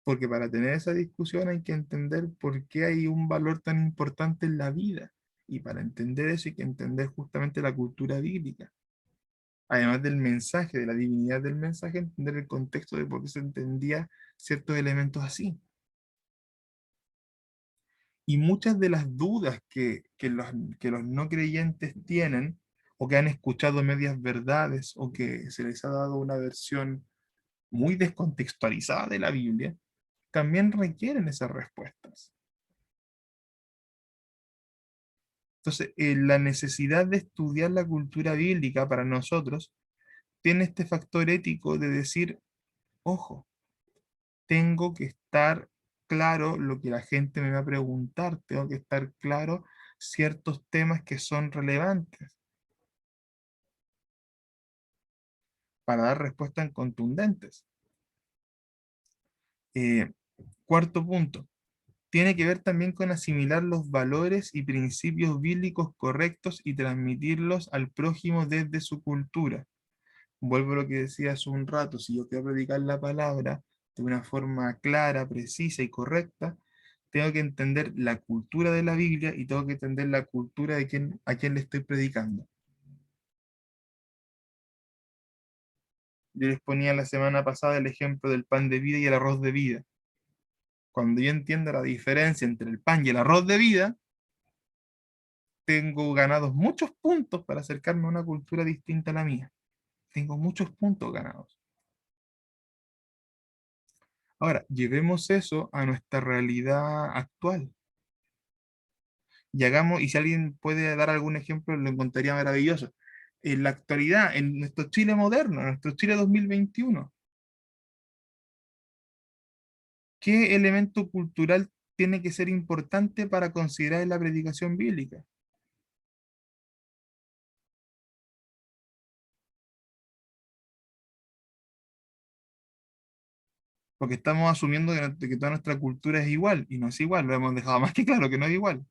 porque para tener esa discusión hay que entender por qué hay un valor tan importante en la vida, y para entender eso hay que entender justamente la cultura bíblica. Además del mensaje, de la divinidad del mensaje, entender el contexto de por qué se entendía ciertos elementos así. Y muchas de las dudas que los no creyentes tienen, o que han escuchado medias verdades, o que se les ha dado una versión muy descontextualizada de la Biblia, también requieren esas respuestas. Entonces, la necesidad de estudiar la cultura bíblica para nosotros tiene este factor ético de decir, ojo, tengo que estar claro lo que la gente me va a preguntar, tengo que estar claro ciertos temas que son relevantes para dar respuestas contundentes. Eh, cuarto punto, tiene que ver también con asimilar los valores y principios bíblicos correctos y transmitirlos al prójimo desde su cultura. Vuelvo a lo que decía hace un rato, si yo quiero predicar la palabra de una forma clara, precisa y correcta, tengo que entender la cultura de la Biblia y tengo que entender la cultura de a quien le estoy predicando. Yo les ponía la semana pasada el ejemplo del pan de vida y el arroz de vida. Cuando yo entiendo la diferencia entre el pan y el arroz de vida, tengo ganados muchos puntos para acercarme a una cultura distinta a la mía. Tengo muchos puntos ganados. Ahora, llevemos eso a nuestra realidad actual. Y si alguien puede dar algún ejemplo, lo encontraría maravilloso. En la actualidad, en nuestro Chile moderno, en nuestro Chile 2021, ¿qué elemento cultural tiene que ser importante para considerar la predicación bíblica? Porque estamos asumiendo que toda nuestra cultura es igual, y no es igual, lo hemos dejado más que claro que no es igual.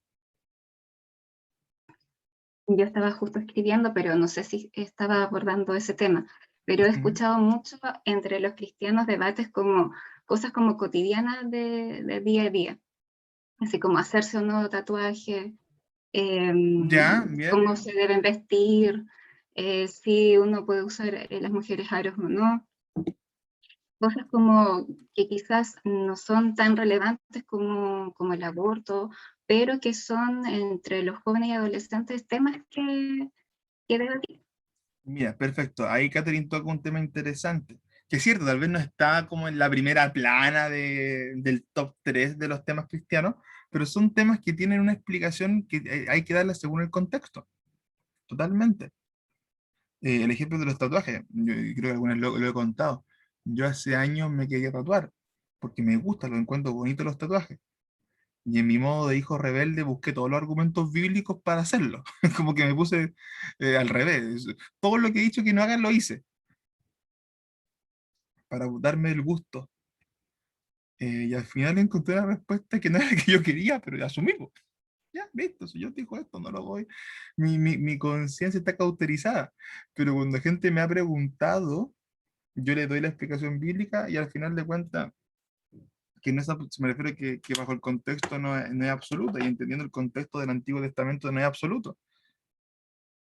Yo estaba justo escribiendo, pero no sé si estaba abordando ese tema, pero he Ujú. escuchado mucho entre los cristianos debates como cosas como cotidianas de día a día, así como hacerse un nuevo tatuaje, Ya, bien. cómo se deben vestir, si uno puede usar las mujeres aros o no, cosas como que quizás no son tan relevantes como el aborto, pero que son entre los jóvenes y adolescentes temas que debatir. Mira, perfecto. Ahí Catherine toca un tema interesante. Que es cierto, tal vez no está como en la primera plana del top 3 de los temas cristianos, pero son temas que tienen una explicación que hay que darle según el contexto. Totalmente. El ejemplo de los tatuajes, yo creo que algunas lo he contado. Yo hace años me quería tatuar, porque me gusta, lo encuentro bonito los tatuajes. Y en mi modo de hijo rebelde busqué todos los argumentos bíblicos para hacerlo. Como que me puse al revés. Todo lo que he dicho que no hagan lo hice, para darme el gusto. Y al final encontré la respuesta que no era la que yo quería, pero asumí, po. Ya, listo, si yo te digo esto, no lo voy. Mi conciencia está cauterizada. Pero cuando la gente me ha preguntado, yo le doy la explicación bíblica y al final de cuentas, que no es, me refiero a que bajo el contexto no es absoluto, y entendiendo el contexto del Antiguo Testamento no es absoluto.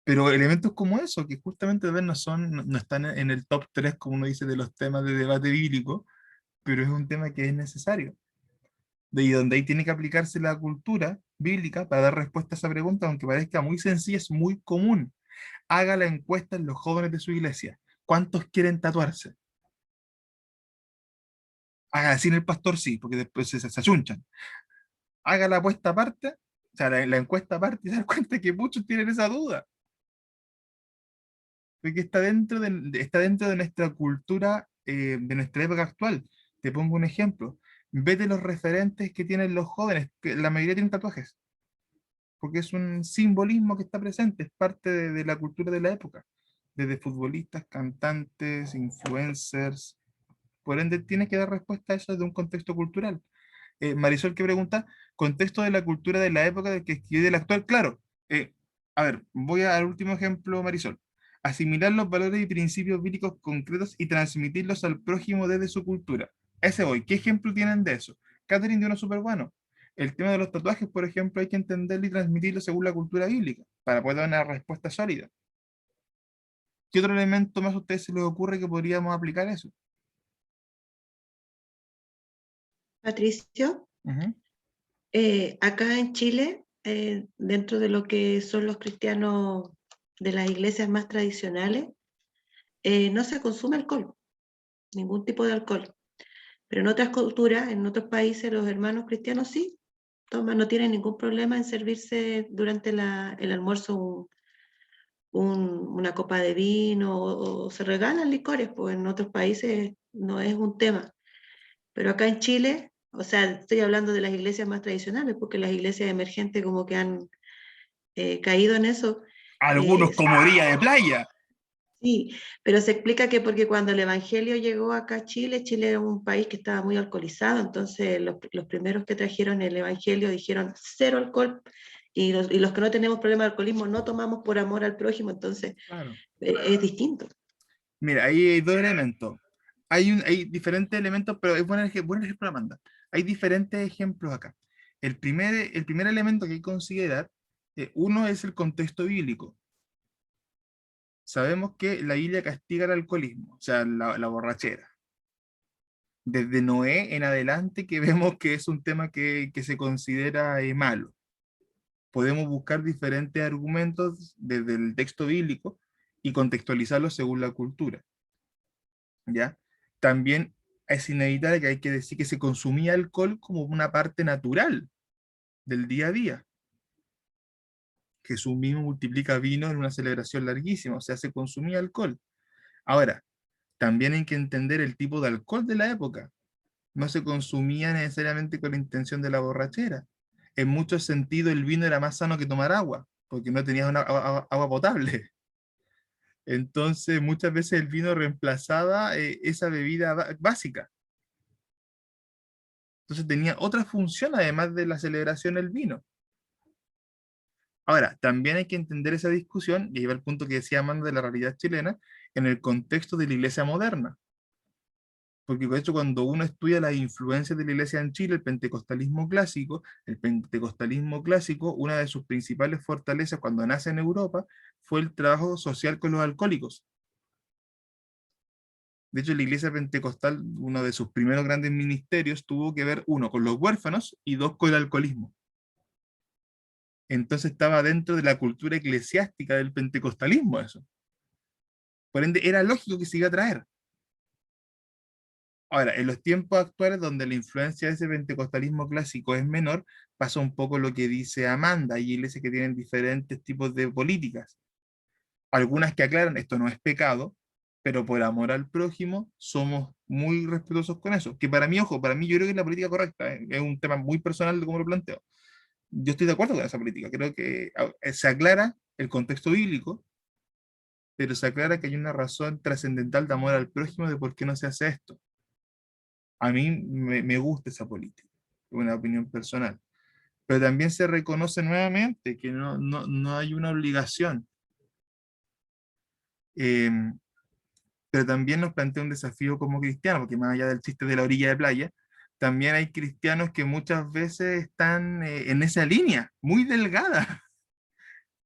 Pero elementos como eso, que justamente tal vez no están en el top 3 como uno dice, de los temas de debate bíblico, pero es un tema que es necesario. De ahí donde ahí tiene que aplicarse la cultura bíblica para dar respuesta a esa pregunta, aunque parezca muy sencilla, es muy común. Haga la encuesta en los jóvenes de su iglesia. ¿Cuántos quieren tatuarse? Haga sin el pastor, sí, porque después se achunchan. Haga la apuesta aparte, o sea, la encuesta aparte y se da cuenta que muchos tienen esa duda. Porque está dentro de nuestra cultura, de nuestra época actual. Te pongo un ejemplo. Vete los referentes que tienen los jóvenes, que la mayoría tienen tatuajes, porque es un simbolismo que está presente, es parte de la cultura de la época, desde futbolistas, cantantes, influencers. Por ende, tienes que dar respuesta a eso de un contexto cultural. Marisol, ¿qué pregunta? Contexto de la cultura de la época del que escribe del actual. Claro, a ver, voy al último ejemplo, Marisol. Asimilar los valores y principios bíblicos concretos y transmitirlos al prójimo desde su cultura. Ese voy. ¿Qué ejemplo tienen de eso? Catherine dio uno súper bueno. El tema de los tatuajes, por ejemplo, hay que entenderlo y transmitirlo según la cultura bíblica para poder dar una respuesta sólida. ¿Qué otro elemento más a ustedes se les ocurre que podríamos aplicar eso? Patricio, Ujú. acá en Chile, dentro de lo que son los cristianos de las iglesias más tradicionales, no se consume alcohol, ningún tipo de alcohol. Pero en otras culturas, en otros países, los hermanos cristianos sí toman, no tienen ningún problema en servirse durante el almuerzo una copa de vino o se regalan licores, pues en otros países no es un tema. Pero acá en Chile, o sea, estoy hablando de las iglesias más tradicionales, porque las iglesias emergentes como que han caído en eso. Algunos como orilla de playa. Sí, pero se explica que porque cuando el Evangelio llegó acá a Chile, Chile era un país que estaba muy alcoholizado, entonces los primeros que trajeron el Evangelio dijeron cero alcohol, y los que no tenemos problema de alcoholismo no tomamos por amor al prójimo, entonces Claro. es distinto. Mira, ahí hay dos elementos. Hay diferentes elementos, pero es buen ejemplo, Amanda. Hay diferentes ejemplos acá. El primer elemento que hay que considerar, uno es el contexto bíblico. Sabemos que la Biblia castiga el alcoholismo, o sea, la borrachera. Desde Noé en adelante que vemos que es un tema que se considera malo. Podemos buscar diferentes argumentos desde el texto bíblico y contextualizarlos según la cultura. ¿Ya? También es inevitable que hay que decir que se consumía alcohol como una parte natural del día a día. Jesús mismo multiplica vino en una celebración larguísima, o sea, se consumía alcohol. Ahora, también hay que entender el tipo de alcohol de la época. No se consumía necesariamente con la intención de la borrachera. En muchos sentidos el vino era más sano que tomar agua, porque no tenías agua potable. Entonces, muchas veces el vino reemplazaba esa bebida básica. Entonces tenía otra función además de la celebración del vino. Ahora, también hay que entender esa discusión, y ahí va el punto que decía Amanda de la realidad chilena, en el contexto de la iglesia moderna. Porque de hecho cuando uno estudia las influencias de la iglesia en Chile, el pentecostalismo clásico, una de sus principales fortalezas cuando nace en Europa fue el trabajo social con los alcohólicos. De hecho, la iglesia pentecostal, uno de sus primeros grandes ministerios, tuvo que ver, uno, con los huérfanos y dos, con el alcoholismo. Entonces estaba dentro de la cultura eclesiástica del pentecostalismo eso. Por ende, era lógico que se iba a traer. Ahora, en los tiempos actuales, donde la influencia de ese pentecostalismo clásico es menor, pasa un poco lo que dice Amanda. Hay iglesias que tienen diferentes tipos de políticas. Algunas que aclaran, esto no es pecado, pero por amor al prójimo somos muy respetuosos con eso. Que para mí, ojo, para mí yo creo que es la política correcta. Es un tema muy personal de cómo lo planteo. Yo estoy de acuerdo con esa política. Creo que se aclara el contexto bíblico, pero se aclara que hay una razón trascendental de amor al prójimo de por qué no se hace esto. A mí me gusta esa política, es una opinión personal. Pero también se reconoce nuevamente que no hay una obligación. Eh, pero también nos plantea un desafío como cristianos, porque más allá del chiste de la orilla de playa, también hay cristianos que muchas veces están en esa línea, muy delgada.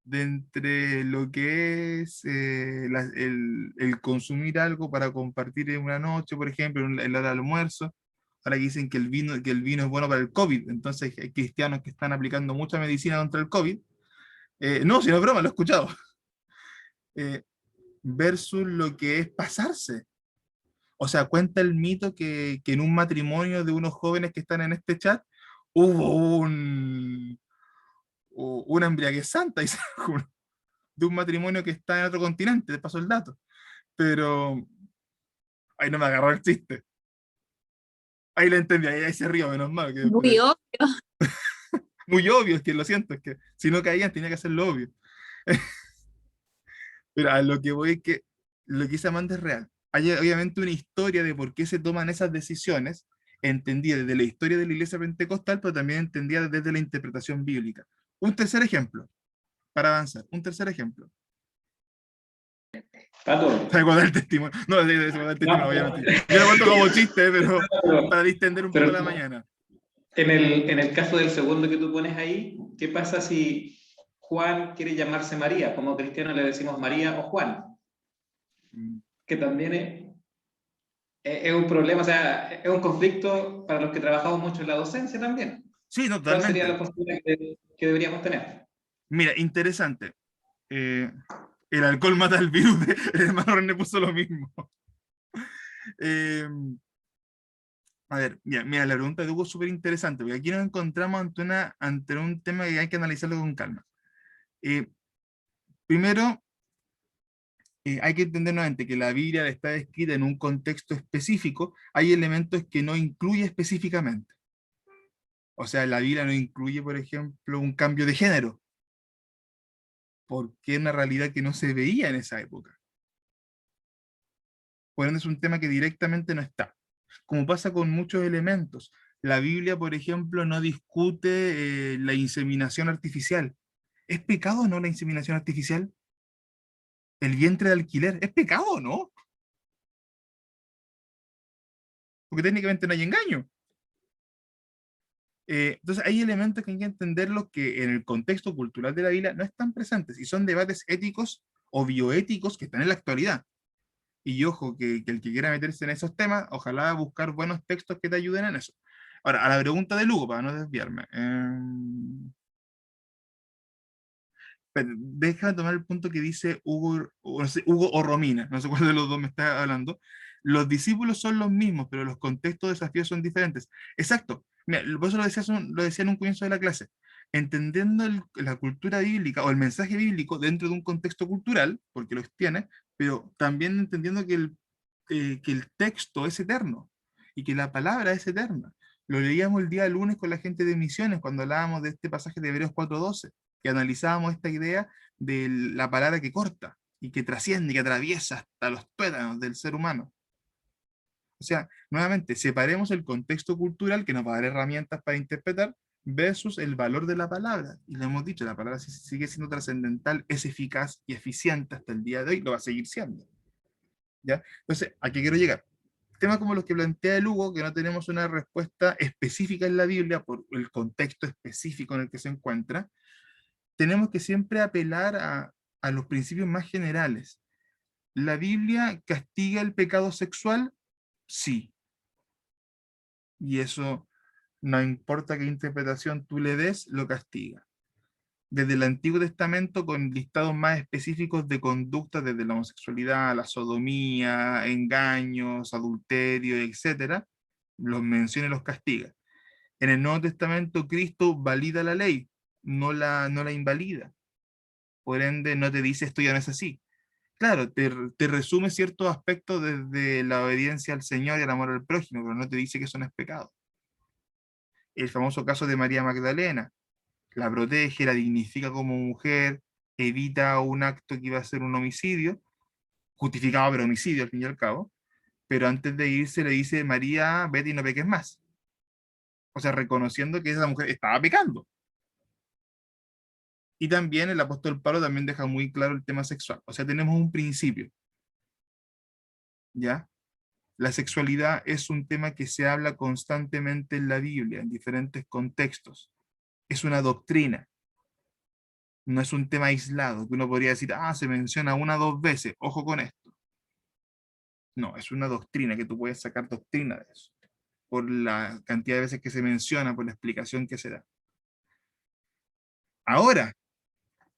de entre lo que es el consumir algo para compartir en una noche, por ejemplo, en la hora del almuerzo. Ahora que dicen que el vino es bueno para el COVID, entonces hay cristianos que están aplicando mucha medicina contra el COVID. No, si no es broma, lo he escuchado. Eh, versus lo que es pasarse. O sea, cuenta el mito que en un matrimonio de unos jóvenes que están en este chat hubo una embriaguez santa, y de un matrimonio que está en otro continente, de paso el dato. Pero ahí no me agarró el chiste. Ahí lo entendí, ahí se río, menos mal. Muy obvio. Muy obvio, es que lo siento, es que si no caían tenía que hacerlo obvio. Pero a lo que voy es que lo que dice Amanda es real. Hay obviamente una historia de por qué se toman esas decisiones, entendida desde la historia de la iglesia pentecostal, pero también entendida desde la interpretación bíblica. Un tercer ejemplo, para avanzar, un tercer ejemplo. Pato, ¿Sabes cuál es el testimonio? No, sí, sí, cuál es el testimonio, no, obviamente. Yo lo cuento como chiste, pero pero, para distender un poco la mañana. en el caso del segundo que tú pones ahí, ¿qué pasa si Juan quiere llamarse María? Como cristianos le decimos María o Juan, que también es un problema, o sea, es un conflicto para los que trabajamos mucho en la docencia también. Sí, no, ¿Cuál sería totalmente. la postura que deberíamos tener? Mira, interesante. El alcohol mata el virus. El hermano René puso lo mismo. Eh, a ver, mira, la pregunta de Hugo es súper interesante, porque aquí nos encontramos ante un tema que hay que analizarlo con calma. Primero, hay que entender nuevamente que la Biblia está escrita en un contexto específico, hay elementos que no incluye específicamente. O sea, la Biblia no incluye, por ejemplo, un cambio de género, porque es una realidad que no se veía en esa época. Por ende, es un tema que directamente no está. Como pasa con muchos elementos. La Biblia, por ejemplo, no discute la inseminación artificial. ¿Es pecado o no la inseminación artificial? ¿El vientre de alquiler? ¿Es pecado o no? Porque técnicamente no hay engaño. Entonces hay elementos que hay que entenderlos que en el contexto cultural de la Biblia no están presentes y son debates éticos o bioéticos que están en la actualidad. Y ojo, que el que quiera meterse en esos temas, ojalá buscar buenos textos que te ayuden en eso. Ahora, a la pregunta de Lugo, para no desviarme. Déjame tomar el punto que dice Hugo, no sé, Hugo o Romina, no sé cuál de los dos me está hablando. Los discípulos son los mismos, pero los contextos de desafíos son diferentes. Exacto. Mira, por eso lo decía en un comienzo de la clase. Entendiendo la cultura bíblica o el mensaje bíblico dentro de un contexto cultural, porque los tiene, pero también entendiendo que el texto es eterno y que la palabra es eterna. Lo leíamos el día lunes con la gente de Misiones cuando hablábamos de este pasaje de Hebreos 4:12, que analizábamos esta idea de la palabra que corta y que trasciende y que atraviesa hasta los tuétanos del ser humano. O sea, nuevamente, separemos el contexto cultural que nos va a dar herramientas para interpretar versus el valor de la palabra. Y lo hemos dicho, la palabra sigue siendo trascendental, es eficaz y eficiente hasta el día de hoy, lo va a seguir siendo. ¿Ya? Entonces, ¿a qué quiero llegar? Temas como los que plantea el Hugo, que no tenemos una respuesta específica en la Biblia por el contexto específico en el que se encuentra, tenemos que siempre apelar a los principios más generales. ¿La Biblia castiga el pecado sexual? Sí. Y eso, no importa qué interpretación tú le des, lo castiga. Desde el Antiguo Testamento, con listados más específicos de conductas, desde la homosexualidad, la sodomía, engaños, adulterio, etcétera, los menciona y los castiga. En el Nuevo Testamento, Cristo valida la ley, no la invalida. Por ende, no te dice esto ya no es así. Claro, te resume ciertos aspectos desde la obediencia al Señor y el amor al prójimo, pero no te dice que eso no es pecado. El famoso caso de María Magdalena, la protege, la dignifica como mujer, evita un acto que iba a ser un homicidio, justificado pero homicidio al fin y al cabo, pero antes de irse le dice, María, vete y no peques más. O sea, reconociendo que esa mujer estaba pecando. Y también el apóstol Pablo también deja muy claro el tema sexual. O sea, tenemos un principio. ¿Ya? La sexualidad es un tema que se habla constantemente en la Biblia, en diferentes contextos. Es una doctrina. No es un tema aislado, que uno podría decir, ah, se menciona una o dos veces, ojo con esto. No, es una doctrina, que tú puedes sacar doctrina de eso, por la cantidad de veces que se menciona, por la explicación que se da. Ahora,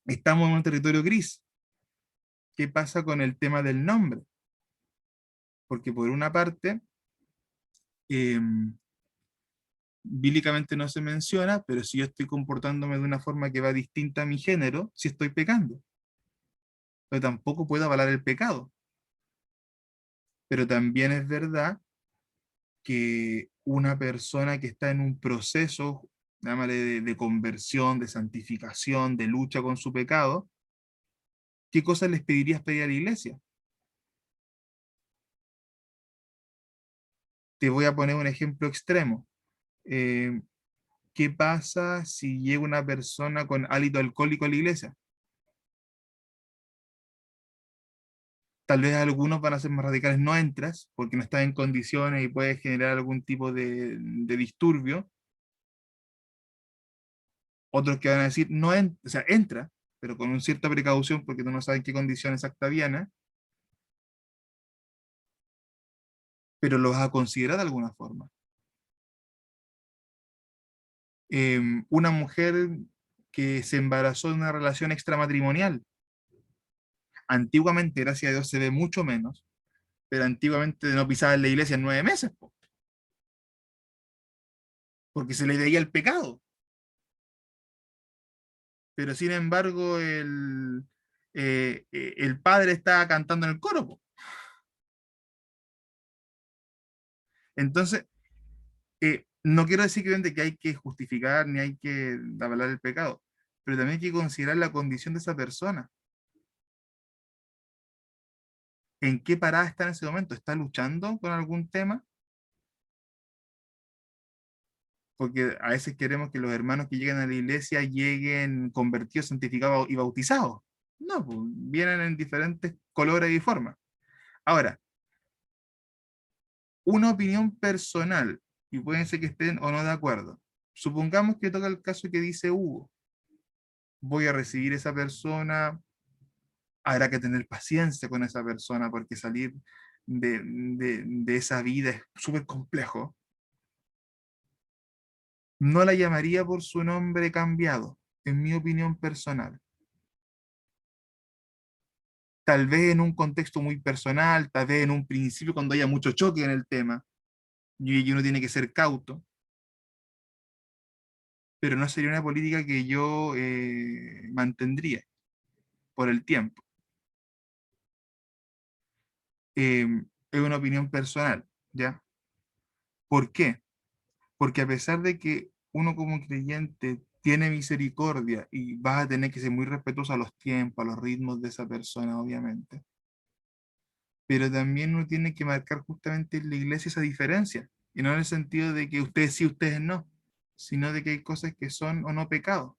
estamos en un territorio gris. ¿Qué pasa con el tema del nombre? Porque por una parte, bíblicamente no se menciona, pero si yo estoy comportándome de una forma que va distinta a mi género, sí estoy pecando. Pero tampoco puedo avalar el pecado. Pero también es verdad que una persona que está en un proceso, llámale de conversión, de santificación, de lucha con su pecado, ¿qué cosas les pedirías pedir a la iglesia? Te voy a poner un ejemplo extremo. Eh, ¿Qué pasa si llega una persona con hálito alcohólico a la iglesia? Tal vez algunos van a ser más radicales, no entras, porque no estás en condiciones y puedes generar algún tipo de disturbio. Otros que van a decir, no o sea, entra, pero con una cierta precaución, porque tú no sabes en qué condición exacta viene, pero lo vas a considerar de alguna forma. Una mujer que se embarazó en una relación extramatrimonial, antiguamente, gracias a Dios, se ve mucho menos, pero antiguamente no pisaba en la iglesia en 9 meses, po, porque se le veía el pecado. Pero sin embargo, el padre estaba cantando en el coro, po. Entonces, no quiero decir que hay que justificar ni hay que avalar el pecado, pero también hay que considerar la condición de esa persona. ¿En qué parada está en ese momento? ¿Está luchando con algún tema? Porque a veces queremos que los hermanos que lleguen a la iglesia lleguen convertidos, santificados y bautizados. No, pues, vienen en diferentes colores y formas. Ahora, una opinión personal, y pueden ser que estén o no de acuerdo. Supongamos que toca el caso que dice Hugo. Voy a recibir esa persona, habrá que tener paciencia con esa persona porque salir de esa vida es súper complejo. No la llamaría por su nombre cambiado, en mi opinión personal. Tal vez en un contexto muy personal, tal vez en un principio cuando haya mucho choque en el tema, y uno tiene que ser cauto, pero no sería una política que yo mantendría por el tiempo. Es una opinión personal, ¿ya? ¿Por qué? Porque a pesar de que uno como creyente tiene misericordia y vas a tener que ser muy respetuoso a los tiempos, a los ritmos de esa persona, obviamente, pero también uno tiene que marcar justamente en la iglesia esa diferencia, y no en el sentido de que ustedes sí, ustedes no, sino de que hay cosas que son o no pecados.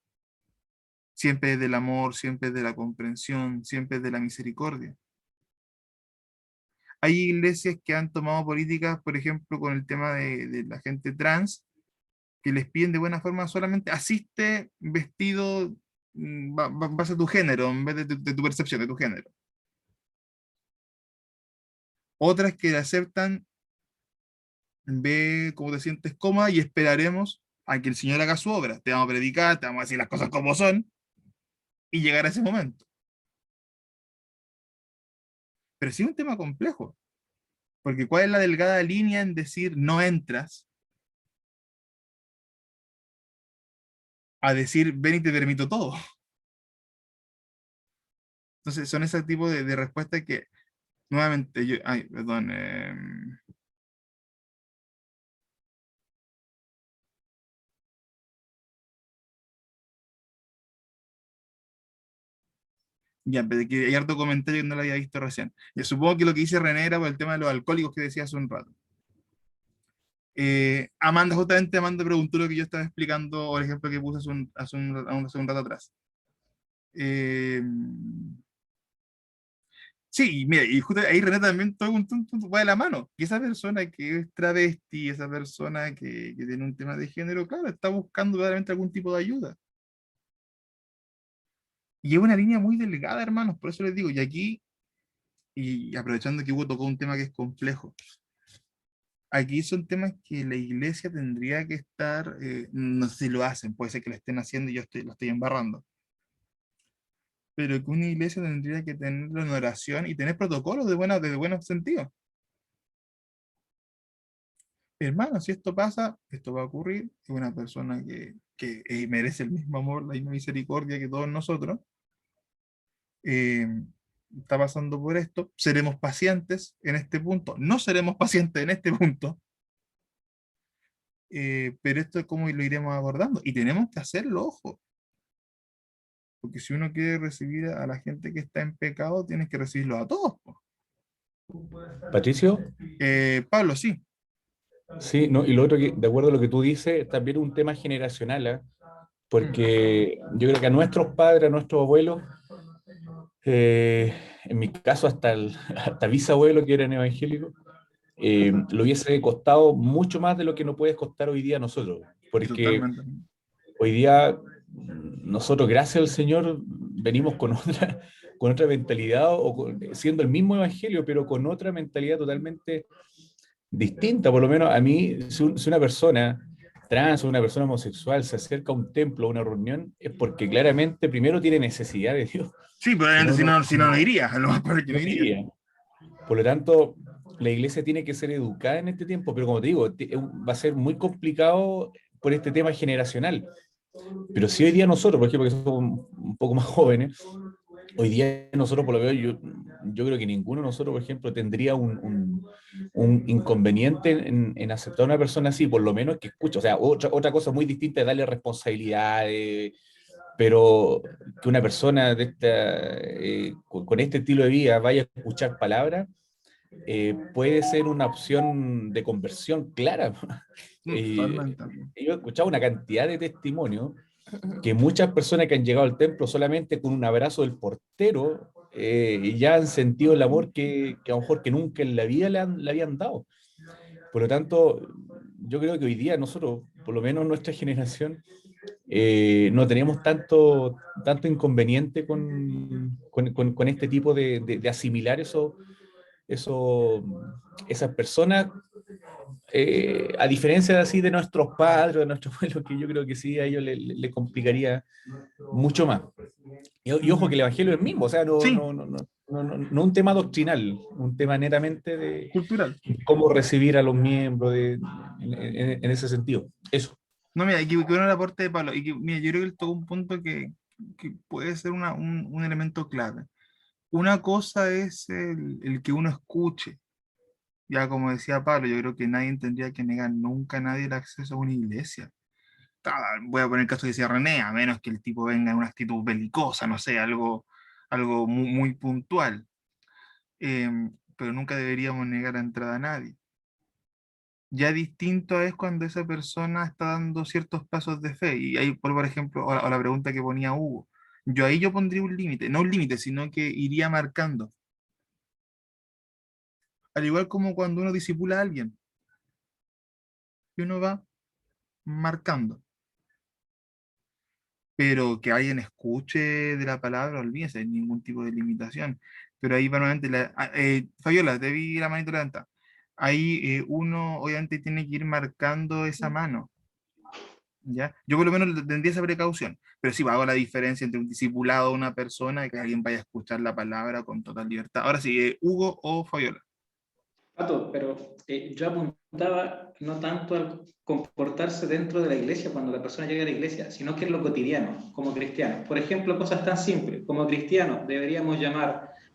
Siempre es del amor, siempre es de la comprensión, siempre es de la misericordia. Hay iglesias que han tomado políticas, por ejemplo, con el tema de la gente trans, que les piden de buena forma solamente asiste vestido base a tu género, en vez de tu percepción de tu género. Otras que aceptan, ve cómo te sientes cómoda y esperaremos a que el Señor haga su obra. Te vamos a predicar, te vamos a decir las cosas como son y llegar a ese momento. Pero sí es un tema complejo, porque ¿cuál es la delgada línea en decir no entras a decir ven y te permito todo? Entonces son ese tipo de respuestas que nuevamente yo, ay, perdón, ya, pero que hay harto comentario que no lo había visto recién. Yo supongo que lo que dice René era por el tema de los alcohólicos que decía hace un rato. Amanda, justamente Amanda preguntó lo que yo estaba explicando, o el ejemplo que puse hace un rato atrás. Eh, sí, y mira, y justo ahí René también todo un punto va de la mano. Y esa persona que es travesti, esa persona que tiene un tema de género, claro, está buscando verdaderamente algún tipo de ayuda. Y es una línea muy delgada, hermanos, por eso les digo, y aquí, y aprovechando que Hugo tocó un tema que es complejo, aquí son temas que la iglesia tendría que estar, no sé si lo hacen, puede ser que lo estén haciendo y yo lo estoy embarrando, pero que una iglesia tendría que tenerlo en oración y tener protocolos de buenos sentidos. Hermano, si esto pasa, esto va a ocurrir, es una persona que merece el mismo amor, la misma misericordia que todos nosotros, eh, está pasando por esto, seremos pacientes en este punto, no seremos pacientes en este punto, pero esto es como lo iremos abordando, y tenemos que hacerlo, ojo, porque si uno quiere recibir a la gente que está en pecado, tienes que recibirlo a todos, po. Patricio, Pablo, sí. sí, no, y lo otro que, de acuerdo a lo que tú dices, también es un tema generacional, ¿ah? Porque yo creo que a nuestros padres, a nuestros abuelos, en mi caso hasta bisabuelo que eran evangélicos, lo hubiese costado mucho más de lo que nos puede costar hoy día a nosotros, porque Totalmente. hoy día nosotros, gracias al Señor, venimos con otra mentalidad, siendo el mismo evangelio, pero con otra mentalidad totalmente distinta. Por lo menos a mí, si una persona trans o una persona homosexual se acerca a un templo, a una reunión, es porque claramente primero tiene necesidad de Dios. Sí, probablemente si no, no iría, a lo mejor que no No iría. iría. Por lo tanto, la iglesia tiene que ser educada en este tiempo, pero como te digo, va a ser muy complicado por este tema generacional. Pero si hoy día nosotros, por ejemplo, que somos un poco más jóvenes, hoy día nosotros, por lo que veo, yo creo que ninguno de nosotros, por ejemplo, tendría un inconveniente en aceptar a una persona así, por lo menos que escuche. O sea, otra cosa muy distinta es darle responsabilidades, pero que una persona de con este estilo de vida vaya a escuchar palabras, puede ser una opción de conversión clara. Totalmente. Yo he escuchado una cantidad de testimonios que muchas personas que han llegado al templo solamente con un abrazo del portero ya han sentido el amor que a lo mejor que nunca en la vida le habían dado. Por lo tanto, yo creo que hoy día nosotros, por lo menos nuestra generación, no tenemos tanto inconveniente con este tipo de asimilar esas personas, a diferencia de así de nuestros padres, de nuestros abuelos, que yo creo que sí a ellos le complicaría mucho más. Y ojo que el evangelio es el mismo, o sea, Sí, no un tema doctrinal, un tema netamente de cultural. cómo recibir a los miembros en ese sentido. Eso. No, mira, que bueno el aporte de Pablo. Y que, mira, yo creo que él tocó un punto que puede ser un elemento clave. Una cosa es el que uno escuche. Ya como decía Pablo, yo creo que nadie tendría que negar nunca a nadie el acceso a una iglesia. Voy a poner el caso que decía René, a menos que el tipo venga en una actitud belicosa, no sé, algo muy, muy puntual. Pero nunca deberíamos negar la entrada a nadie. Ya distinto es cuando esa persona está dando ciertos pasos de fe. Y ahí, por ejemplo, a la pregunta que ponía Hugo, yo pondría un límite, no un límite, sino que iría marcando. Al igual como cuando uno disipula a alguien, y uno va marcando. Pero que alguien escuche de la palabra, olvídese, ningún tipo de limitación. Pero ahí va nuevamente, Fabiola, te vi la manito levantada. Ahí uno obviamente tiene que ir marcando esa mano. ¿Ya? Yo por lo menos tendría esa precaución, pero sí hago la diferencia entre un discipulado, una persona, y que alguien vaya a escuchar la palabra con total libertad. Ahora sí, Hugo o Fabiola. Pato, pero yo apuntaba no tanto al comportarse dentro de la iglesia cuando la persona llega a la iglesia, sino que en lo cotidiano, como cristiano. Por ejemplo, cosas tan simples, como cristiano deberíamos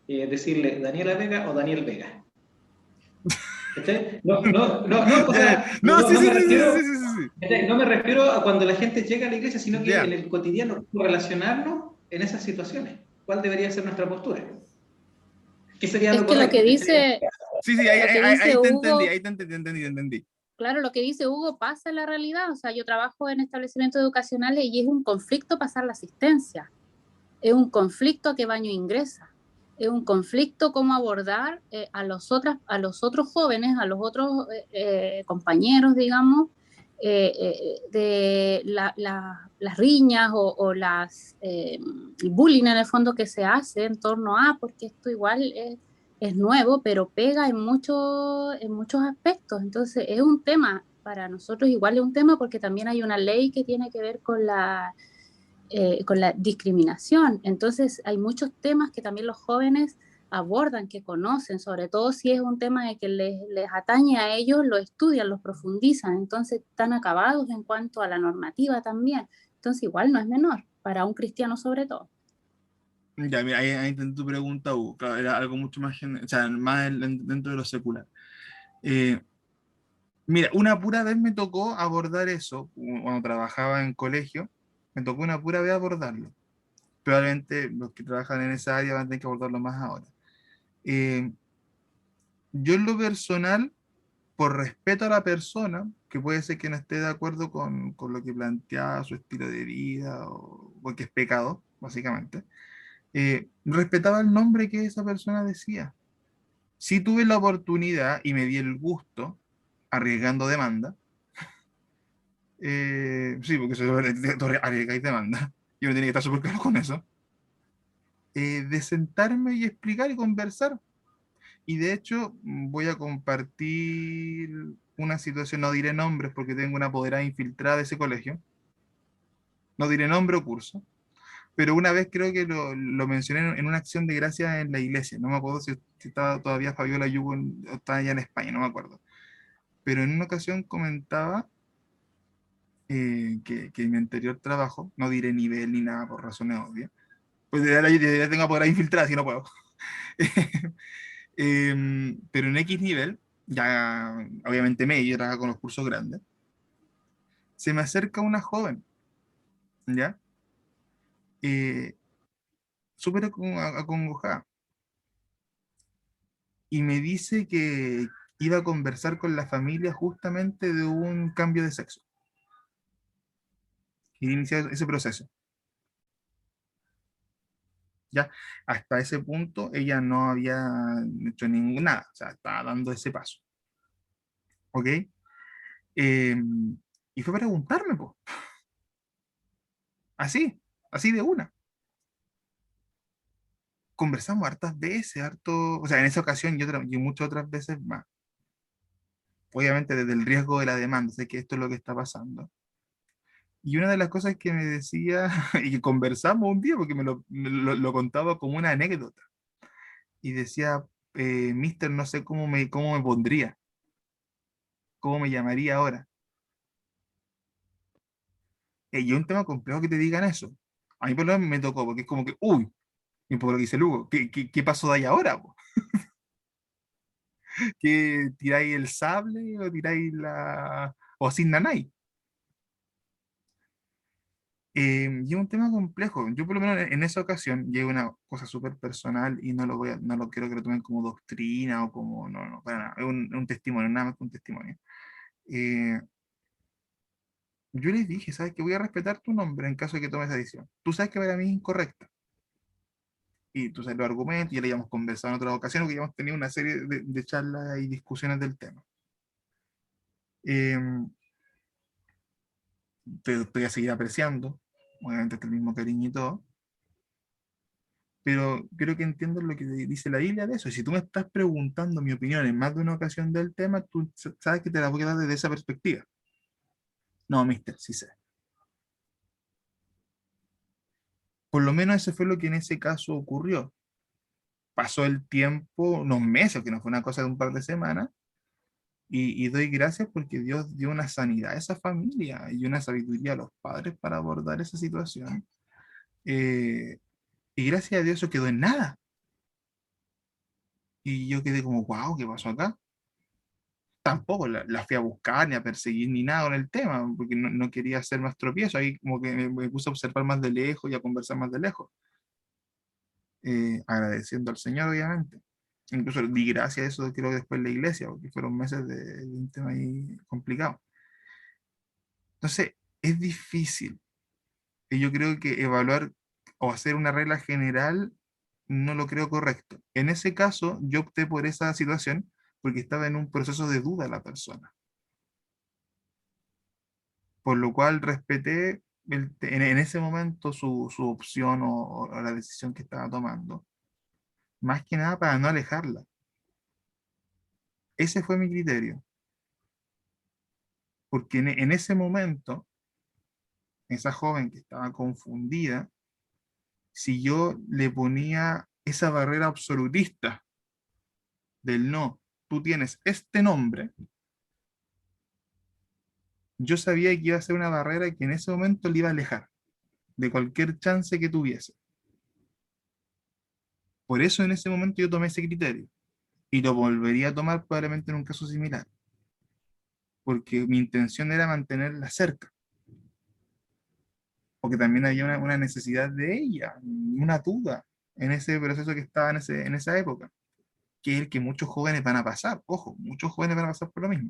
decirle Daniela Vega o Daniel Vega. ¿Cachai? No, o sea, No, sí, sí, me sí, sí, refiero, sí, sí, sí. ¿cachai? No me refiero a cuando la gente llega a la iglesia, sino que Ya. en el cotidiano relacionarnos en esas situaciones. ¿Cuál debería ser nuestra postura? ¿Qué sería Es lo que lo correcto? que dice, Sí, sí, lo que dice ahí te entendí, Hugo, ahí te entendí. claro, lo que dice Hugo pasa en la realidad. O sea, yo trabajo en establecimientos educacionales y es un conflicto pasar la asistencia. Es un conflicto a qué baño ingresa. Es un conflicto cómo abordar a los otros jóvenes, a los otros compañeros, digamos, de las riñas o el bullying en el fondo que se hace en torno a, porque esto igual es nuevo, pero pega en muchos aspectos. Entonces es un tema, para nosotros igual es un tema porque también hay una ley que tiene que ver con la discriminación. Entonces hay muchos temas que también los jóvenes abordan, que conocen, sobre todo si es un tema de que les atañe a ellos, lo estudian, los profundizan, entonces están acabados en cuanto a la normativa también. Entonces igual no es menor, para un cristiano sobre todo. Ya, mira, ahí entendí tu pregunta, Hugo. Claro, era algo mucho más, o sea, más dentro de lo secular. Mira, una pura vez me tocó abordar eso, cuando trabajaba en colegio, me tocó una pura vez abordarlo. Probablemente los que trabajan en esa área van a tener que abordarlo más ahora. Yo en lo personal, por respeto a la persona, que puede ser que no esté de acuerdo con lo que plantea su estilo de vida o que es pecado, básicamente, respetaba el nombre que esa persona decía. Si tuve la oportunidad y me di el gusto, arriesgando demanda, sí, porque eso arriesgáis demanda, yo no tenía que estar súper claro con eso, de sentarme y explicar y conversar. Y de hecho, voy a compartir una situación, no diré nombres porque tengo una apoderada infiltrada de ese colegio, no diré nombre o curso, pero una vez creo que lo mencioné en una acción de gracia en la iglesia, no me acuerdo si estaba todavía Fabiola Yugo o estaba allá en España, no me acuerdo, pero en una ocasión comentaba que en mi anterior trabajo, no diré nivel ni nada por razones obvias, pues ya tengo apoderada infiltrada, si no puedo. Pero en X nivel, ya obviamente medio, trabaja con los cursos grandes, se me acerca una joven, ¿ya? Súper acongojada, y me dice que iba a conversar con la familia justamente de un cambio de sexo, y iniciar ese proceso, ¿ya? Hasta ese punto ella no había hecho nada, o sea, estaba dando ese paso, ¿ok? Y fue para preguntarme, pues, así de una. Conversamos hartas veces, o sea, en esa ocasión y muchas otras veces más. Obviamente desde el riesgo de la demanda, sé que esto es lo que está pasando. Y una de las cosas que me decía, y que conversamos un día, porque lo contaba como una anécdota, y decía, Mister, no sé cómo me pondría, cómo me llamaría ahora. Y es un tema complejo que te digan eso. A mí por lo menos me tocó, porque es como que, uy, y por lo que dice Lugo, ¿qué pasó de ahí ahora, po? ¿Que tiráis el sable o tiráis o sin nanay? Y es un tema complejo. Yo por lo menos en esa ocasión llevo una cosa súper personal y no lo quiero que lo tomen como doctrina o como, no, no, para nada. Es un testimonio, nada más que un testimonio. Eh, yo les dije, ¿sabes que voy a respetar tu nombre en caso de que tomes esa decisión? Tú sabes que para mí es incorrecta. Y tú sabes los argumentos, ya le habíamos conversado en otras ocasiones, que ya hemos tenido una serie de charlas y discusiones del tema. Eh, te voy a seguir apreciando, obviamente hasta el mismo cariño y todo, pero creo que entiendo lo que dice la Biblia de eso. Y si tú me estás preguntando mi opinión en más de una ocasión del tema, tú sabes que te la voy a dar desde esa perspectiva. No, mister, sí sé. Por lo menos eso fue lo que en ese caso ocurrió. Pasó el tiempo, unos meses, que no fue una cosa de un par de semanas, y doy gracias porque Dios dio una sanidad a esa familia y una sabiduría a los padres para abordar esa situación. Eh, y gracias a Dios eso quedó en nada. Y yo quedé como, wow, ¿qué pasó acá? Tampoco la fui a buscar ni a perseguir ni nada con el tema, porque no quería hacer más tropiezo. Ahí como que me puse a observar más de lejos y a conversar más de lejos, agradeciendo al Señor, obviamente. Incluso di gracias a eso, creo que después en la iglesia, porque fueron meses de un tema ahí complicado. Entonces, es difícil. Y yo creo que evaluar o hacer una regla general no lo creo correcto. En ese caso, yo opté por esa situación porque estaba en un proceso de duda la persona. por lo cual respeté en ese momento su opción o la decisión que estaba tomando. Más que nada para no alejarla. Ese fue mi criterio. Porque en ese momento, esa joven que estaba confundida, si yo le ponía esa barrera absolutista del no, tú tienes este nombre, yo sabía que iba a ser una barrera que en ese momento le iba a alejar de cualquier chance que tuviese. Por eso en ese momento yo tomé ese criterio y lo volvería a tomar probablemente en un caso similar, porque mi intención era mantenerla cerca, porque también había una necesidad de ella, una duda en ese proceso que estaba en esa época, que es el que muchos jóvenes van a pasar. Ojo, muchos jóvenes van a pasar por lo mismo.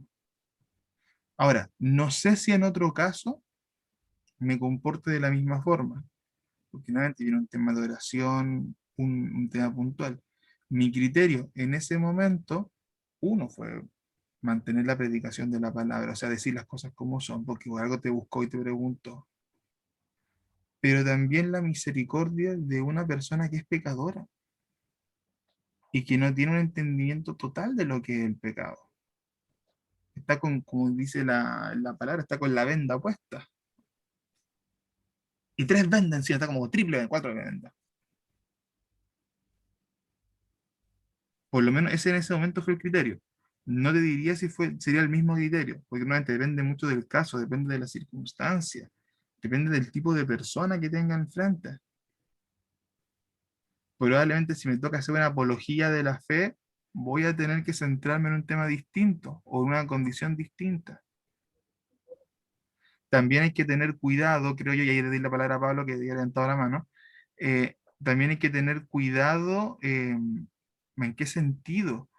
Ahora, no sé si en otro caso me comporte de la misma forma, porque nuevamente viene un tema de oración, un tema puntual. Mi criterio en ese momento, uno fue mantener la predicación de la palabra, o sea, decir las cosas como son, porque por algo te buscó y te preguntó, pero también la misericordia de una persona que es pecadora y que no tiene un entendimiento total de lo que es el pecado. Está con, como dice la palabra, está con la venda puesta. Y 3 vendas encima, está como triple, 4 vendas. Por lo menos ese en ese momento fue el criterio. No te diría si sería el mismo criterio, porque nuevamente depende mucho del caso, depende de la circunstancia, depende del tipo de persona que tenga enfrente. Probablemente si me toca hacer una apología de la fe, voy a tener que centrarme en un tema distinto o en una condición distinta. También hay que tener cuidado, creo yo, y ahí le di la palabra a Pablo que había levantado la mano, también hay que tener cuidado, ¿en qué sentido?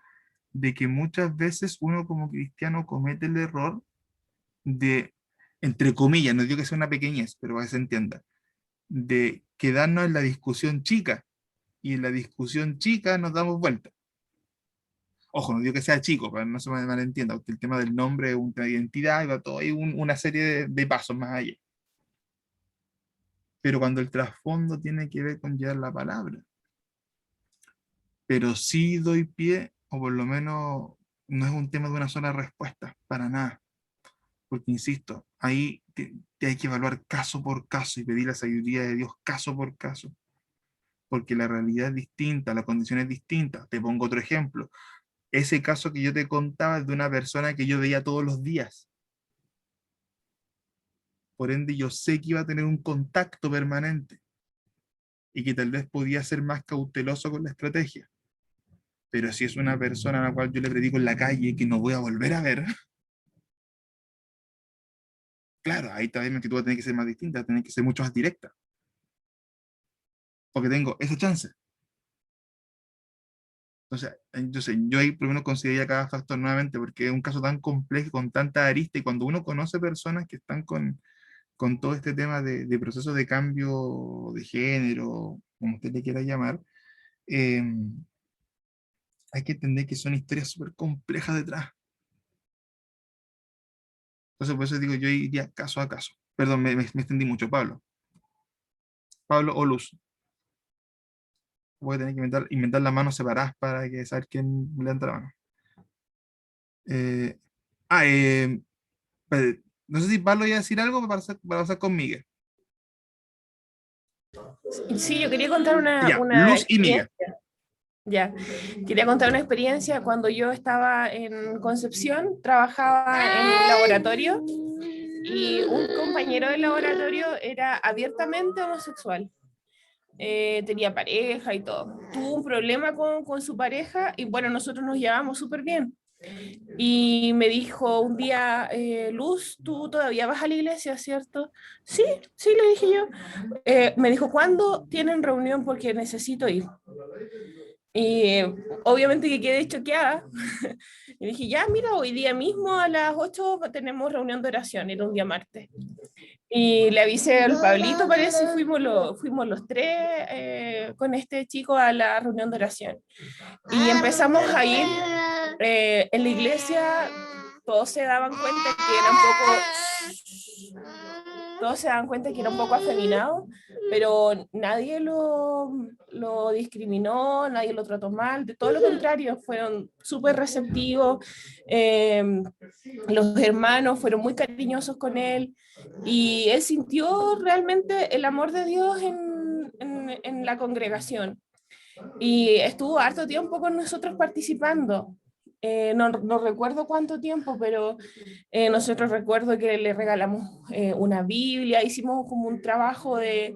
De que muchas veces uno como cristiano comete el error de, entre comillas, no digo que sea una pequeñez, pero para que se entienda, de quedarnos en la discusión chica, y en la discusión chica nos damos vuelta. Ojo, no digo que sea chico, para no se me malentienda, porque el tema del nombre es una identidad, y va todo ahí una serie de pasos más allá. Pero cuando el trasfondo tiene que ver con llevar la palabra. Pero sí doy pie, o por lo menos no es un tema de una sola respuesta, para nada. Porque, insisto, ahí te hay que evaluar caso por caso y pedir la sabiduría de Dios caso por caso. Porque la realidad es distinta, la condición es distinta. Te pongo otro ejemplo. Ese caso que yo te contaba es de una persona que yo veía todos los días. Por ende, yo sé que iba a tener un contacto permanente y que tal vez podía ser más cauteloso con la estrategia. Pero si es una persona a la cual yo le predico en la calle que no voy a volver a ver, claro, ahí también que tú vas a tener que ser más distinta, vas a tener que ser mucho más directa. Porque tengo esa chance. Entonces, yo ahí por lo menos consideraría cada factor nuevamente, porque es un caso tan complejo, con tanta arista, y cuando uno conoce personas que están con todo este tema de procesos de cambio de género, como usted le quiera llamar, hay que entender que son historias súper complejas detrás. Entonces, por eso digo, yo iría caso a caso. Perdón, me extendí mucho, Pablo. Pablo o Luz. Voy a tener que inventar las manos separadas para que saber quién levanta la mano. Eh, ah, no sé si Pablo iba a decir algo para pasar con Miguel. Sí, yo quería contar Ya, una Luz y Miguel. Ya, quería contar una experiencia cuando yo estaba en Concepción, trabajaba en un laboratorio y un compañero del laboratorio era abiertamente homosexual. Tenía pareja y todo. Tuvo un problema con su pareja y bueno, nosotros nos llevamos súper bien. Y me dijo un día, Luz, ¿tú todavía vas a la iglesia, cierto? Sí, sí, le dije yo. Me dijo, ¿cuándo tienen reunión? Porque necesito ir. Y obviamente que quedé choqueada. Y dije, ya, mira, hoy día mismo a las 8 tenemos reunión de oración, era un día martes. Y le avisé al Pablito, parece, y fuimos los tres con este chico a la reunión de oración. Y empezamos a ir en la iglesia, todos se daban cuenta que era un poco todos se dan cuenta que era un poco afeminado, pero nadie lo discriminó, nadie lo trató mal, de todo lo contrario, fueron súper receptivos, los hermanos fueron muy cariñosos con él, y él sintió realmente el amor de Dios en la congregación, y estuvo harto tiempo con nosotros participando. No recuerdo cuánto tiempo, pero nosotros recuerdo que le regalamos una Biblia, hicimos como un trabajo de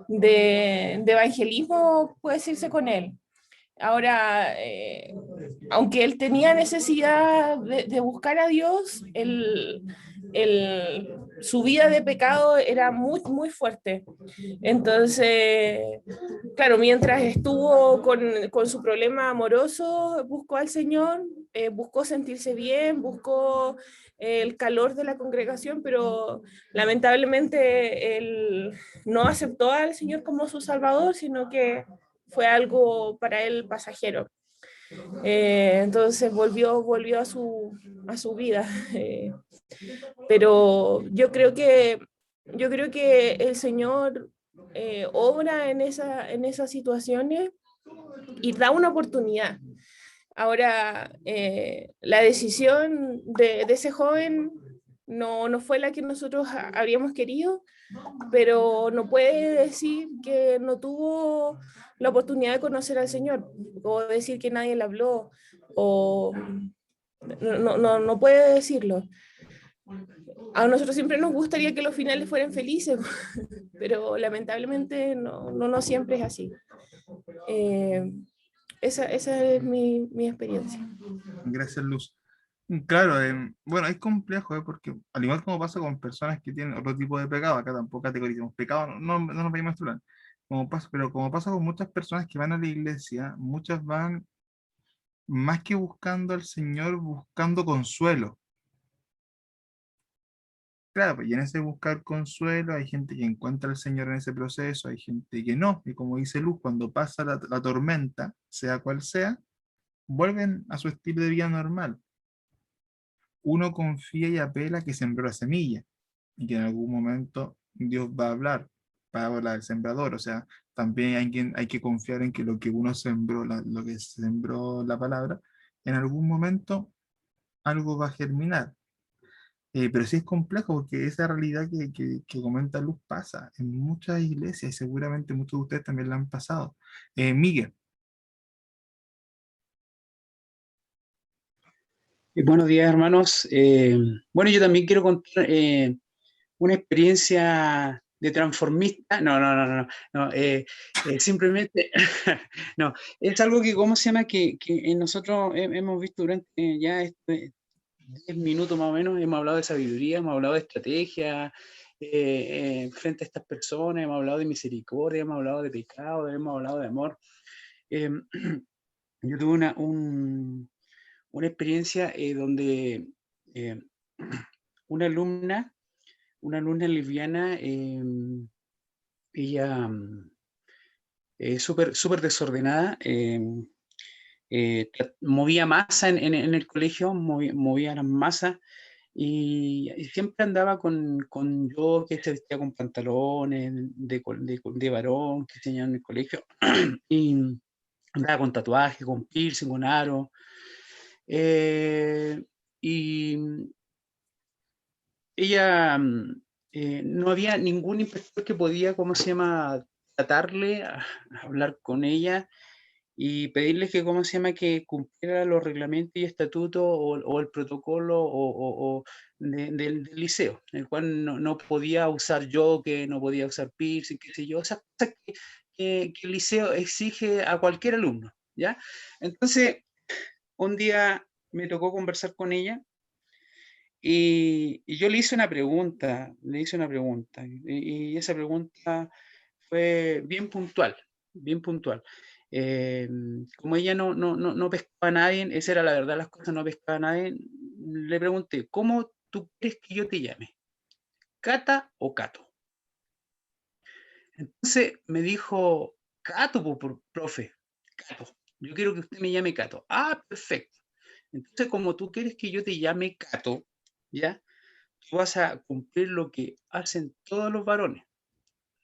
evangelismo, puede decirse, con él. Ahora, aunque él tenía necesidad de buscar a Dios, su vida de pecado era muy, muy fuerte. Entonces, claro, mientras estuvo con su problema amoroso, buscó al Señor, buscó sentirse bien, buscó el calor de la congregación, pero lamentablemente él no aceptó al Señor como su Salvador, sino que fue algo para él pasajero. Entonces volvió a su vida. Pero yo creo que el Señor obra en esas situaciones y da una oportunidad. Ahora, la decisión de ese joven no fue la que nosotros habríamos querido, pero no puede decir que no tuvo la oportunidad de conocer al Señor, o decir que nadie le habló, o no puede decirlo. A nosotros siempre nos gustaría que los finales fueran felices, pero lamentablemente no siempre es así. Esa es mi experiencia. Gracias, Luz. Claro, bueno, es complejo, porque al igual como pasa con personas que tienen otro tipo de pecado, acá tampoco categorizamos pecado, no nos vayamos a estudiar, pero como pasa con muchas personas que van a la iglesia, muchas van más que buscando al Señor, buscando consuelo. Claro, pues y en ese buscar consuelo hay gente que encuentra al Señor en ese proceso, hay gente que no, y como dice Luz, cuando pasa la tormenta, sea cual sea, vuelven a su estilo de vida normal. Uno confía y apela que sembró la semilla y que en algún momento Dios va a hablar, parábola del sembrador. O sea, también hay que confiar en que lo que uno sembró, lo que sembró la palabra, en algún momento algo va a germinar. Pero sí es complejo porque esa realidad que comenta Luz pasa en muchas iglesias y seguramente muchos de ustedes también la han pasado. Miguel. Buenos días, hermanos. Bueno, yo también quiero contar una experiencia de transformista. Simplemente, no, es algo que, ¿cómo se llama? Que nosotros hemos visto durante ya 10 minutos más o menos, hemos hablado de sabiduría, hemos hablado de estrategia frente a estas personas, hemos hablado de misericordia, hemos hablado de pecado, hemos hablado de amor. Yo tuve una experiencia donde una alumna lesbiana, ella súper desordenada, movía masa en el colegio, movía las masas y siempre andaba con yo que se vestía con pantalones de varón que se en el colegio y andaba con tatuajes, con piercing, con aro. Y ella, no había ningún inspector que podía, ¿cómo se llama?, tratarle, a hablar con ella y pedirle que, ¿cómo se llama?, que cumpliera los reglamentos y estatutos o el protocolo del liceo, el cual no podía usar que no podía usar piercing, qué sé yo, esas cosas que el liceo exige a cualquier alumno, ¿ya? Entonces, un día me tocó conversar con ella y yo le hice una pregunta, y esa pregunta fue bien puntual, bien puntual. Como ella no pescaba a nadie, esa era la verdad, las cosas, no pescaba a nadie, le pregunté, ¿cómo tú crees que yo te llame? ¿Cata o Cato? Entonces me dijo, Cato, profe, Cato, yo quiero que usted me llame Cato. Ah, perfecto. Entonces, como tú quieres que yo te llame Cato, ¿ya? tú vas a cumplir lo que hacen todos los varones.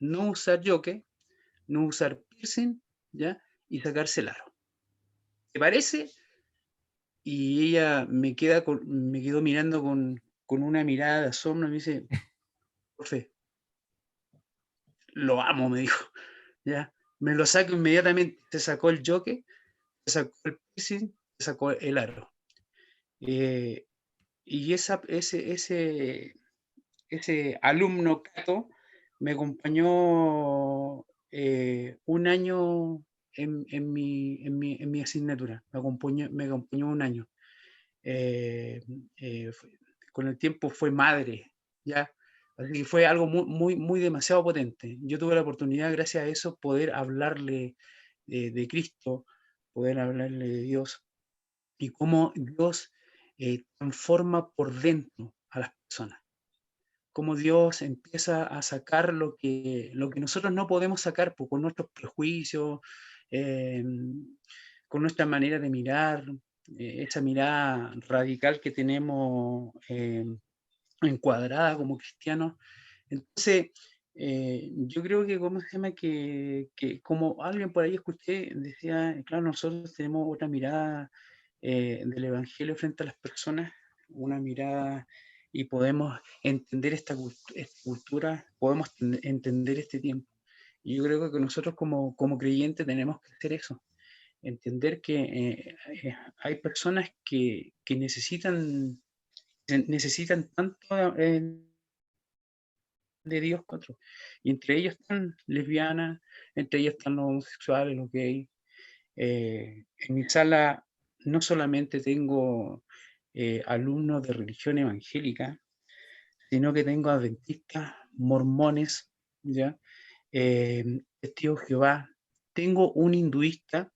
No usar yoke, no usar piercing, ¿ya? Y sacarse el aro. ¿Te parece? Y ella me quedó mirando con una mirada de asombro y me dice, profe, lo amo, me dijo. ¿Ya? Me lo saco inmediatamente. Se sacó el jockey, se sacó el piercing, se sacó el aro. Y ese alumno Cato me acompañó un año en mi asignatura. Me acompañó un año. Con el tiempo fue madre, ¿ya? Así que fue algo muy demasiado potente. Yo tuve la oportunidad, gracias a eso, poder hablarle de Cristo, poder hablarle de Dios y cómo Dios transforma por dentro a las personas. Cómo Dios empieza a sacar lo que nosotros no podemos sacar con nuestros prejuicios, con nuestra manera de mirar, esa mirada radical que tenemos encuadrada como cristianos. Entonces, yo creo que, ¿cómo se llama? Que como alguien por ahí escuché, decía, claro, nosotros tenemos otra mirada del Evangelio frente a las personas, una mirada y podemos entender esta cultura, podemos entender este tiempo. Y yo creo que nosotros como creyentes tenemos que hacer eso, entender que hay personas que necesitan tanto de Dios que otros. Y entre ellos están lesbianas, entre ellos están los homosexuales, los gays. En mi sala no solamente tengo alumnos de religión evangélica, sino que tengo adventistas, mormones, ¿ya? Testigos de Jehová, tengo un hinduista,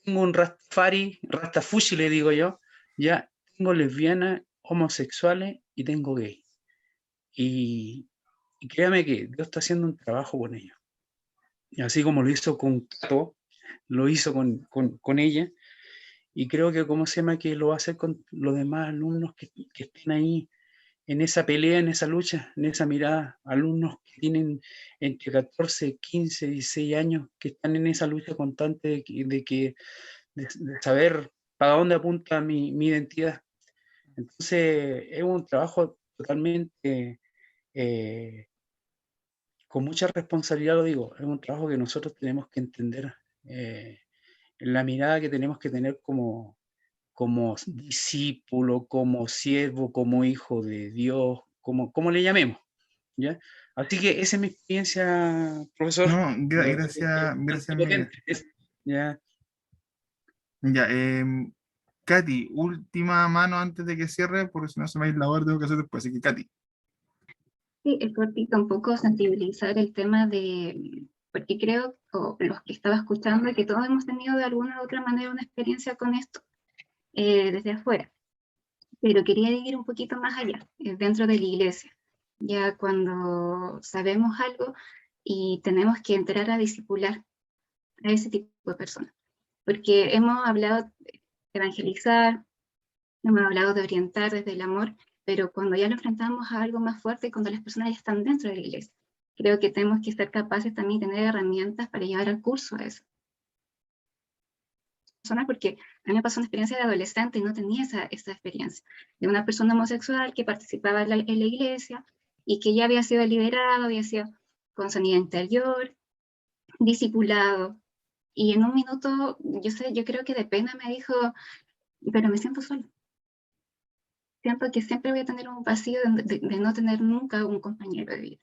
tengo un rastafushi le digo yo, ya tengo lesbianas, homosexuales y tengo gay. Y créame que Dios está haciendo un trabajo con ellos. Y así como lo hizo con Cato, lo hizo con ella, y creo que ¿cómo se llama? Que lo va a hacer con los demás alumnos que estén ahí en esa pelea, en esa lucha, en esa mirada, alumnos que tienen entre 14, 15, 16 años, que están en esa lucha constante de saber para dónde apunta mi identidad. Entonces, es un trabajo totalmente con mucha responsabilidad, lo digo, es un trabajo que nosotros tenemos que entender, la mirada que tenemos que tener como discípulo, como siervo, como hijo de Dios, como le llamemos, ¿ya? Así que esa es mi experiencia, profesor. No, gracias, Miguel. ¿Ya? Ya, Katy, última mano antes de que cierre, porque si no se me va a ir la hora, tengo que hacer después. Así que, Katy. Sí, es cortito, un poco sensibilizar el tema de, porque creo, o los que estaba escuchando, que todos hemos tenido de alguna u otra manera una experiencia con esto desde afuera, pero quería ir un poquito más allá, dentro de la iglesia, ya cuando sabemos algo y tenemos que entrar a discipular a ese tipo de personas, porque hemos hablado de evangelizar, hemos hablado de orientar desde el amor, pero cuando ya lo enfrentamos a algo más fuerte, cuando las personas ya están dentro de la iglesia, creo que tenemos que ser capaces también de tener herramientas para llevar al curso a eso. Porque a mí me pasó una experiencia de adolescente y no tenía esa experiencia, de una persona homosexual que participaba en la iglesia y que ya había sido liberado, había sido con sanidad interior, discipulado, y en un minuto, yo creo que de pena me dijo, pero me siento solo. Siento que siempre voy a tener un vacío de no tener nunca un compañero de vida.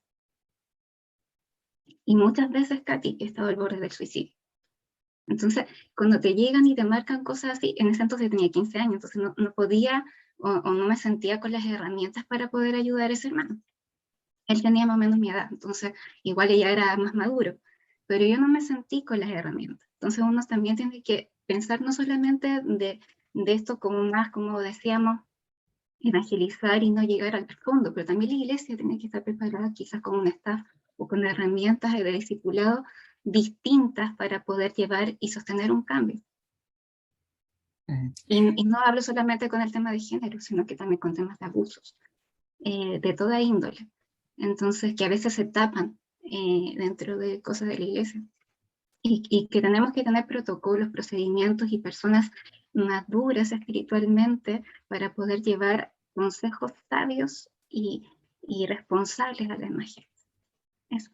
Y muchas veces, Katy, he estado al borde del suicidio. Entonces, cuando te llegan y te marcan cosas así, en ese entonces tenía 15 años, entonces no podía o no me sentía con las herramientas para poder ayudar a ese hermano. Él tenía más o menos mi edad, entonces igual ella era más maduro, pero yo no me sentí con las herramientas. Entonces uno también tiene que pensar no solamente de esto como más, como decíamos, evangelizar y no llegar al fondo, pero también la iglesia tiene que estar preparada quizás con un staff o con herramientas de discipulado distintas para poder llevar y sostener un cambio. Y no hablo solamente con el tema de género, sino que también con temas de abusos. de toda índole. Entonces, que a veces se tapan dentro de cosas de la iglesia. Y que tenemos que tener protocolos, procedimientos y personas maduras espiritualmente para poder llevar consejos sabios y responsables a la imagen. Eso.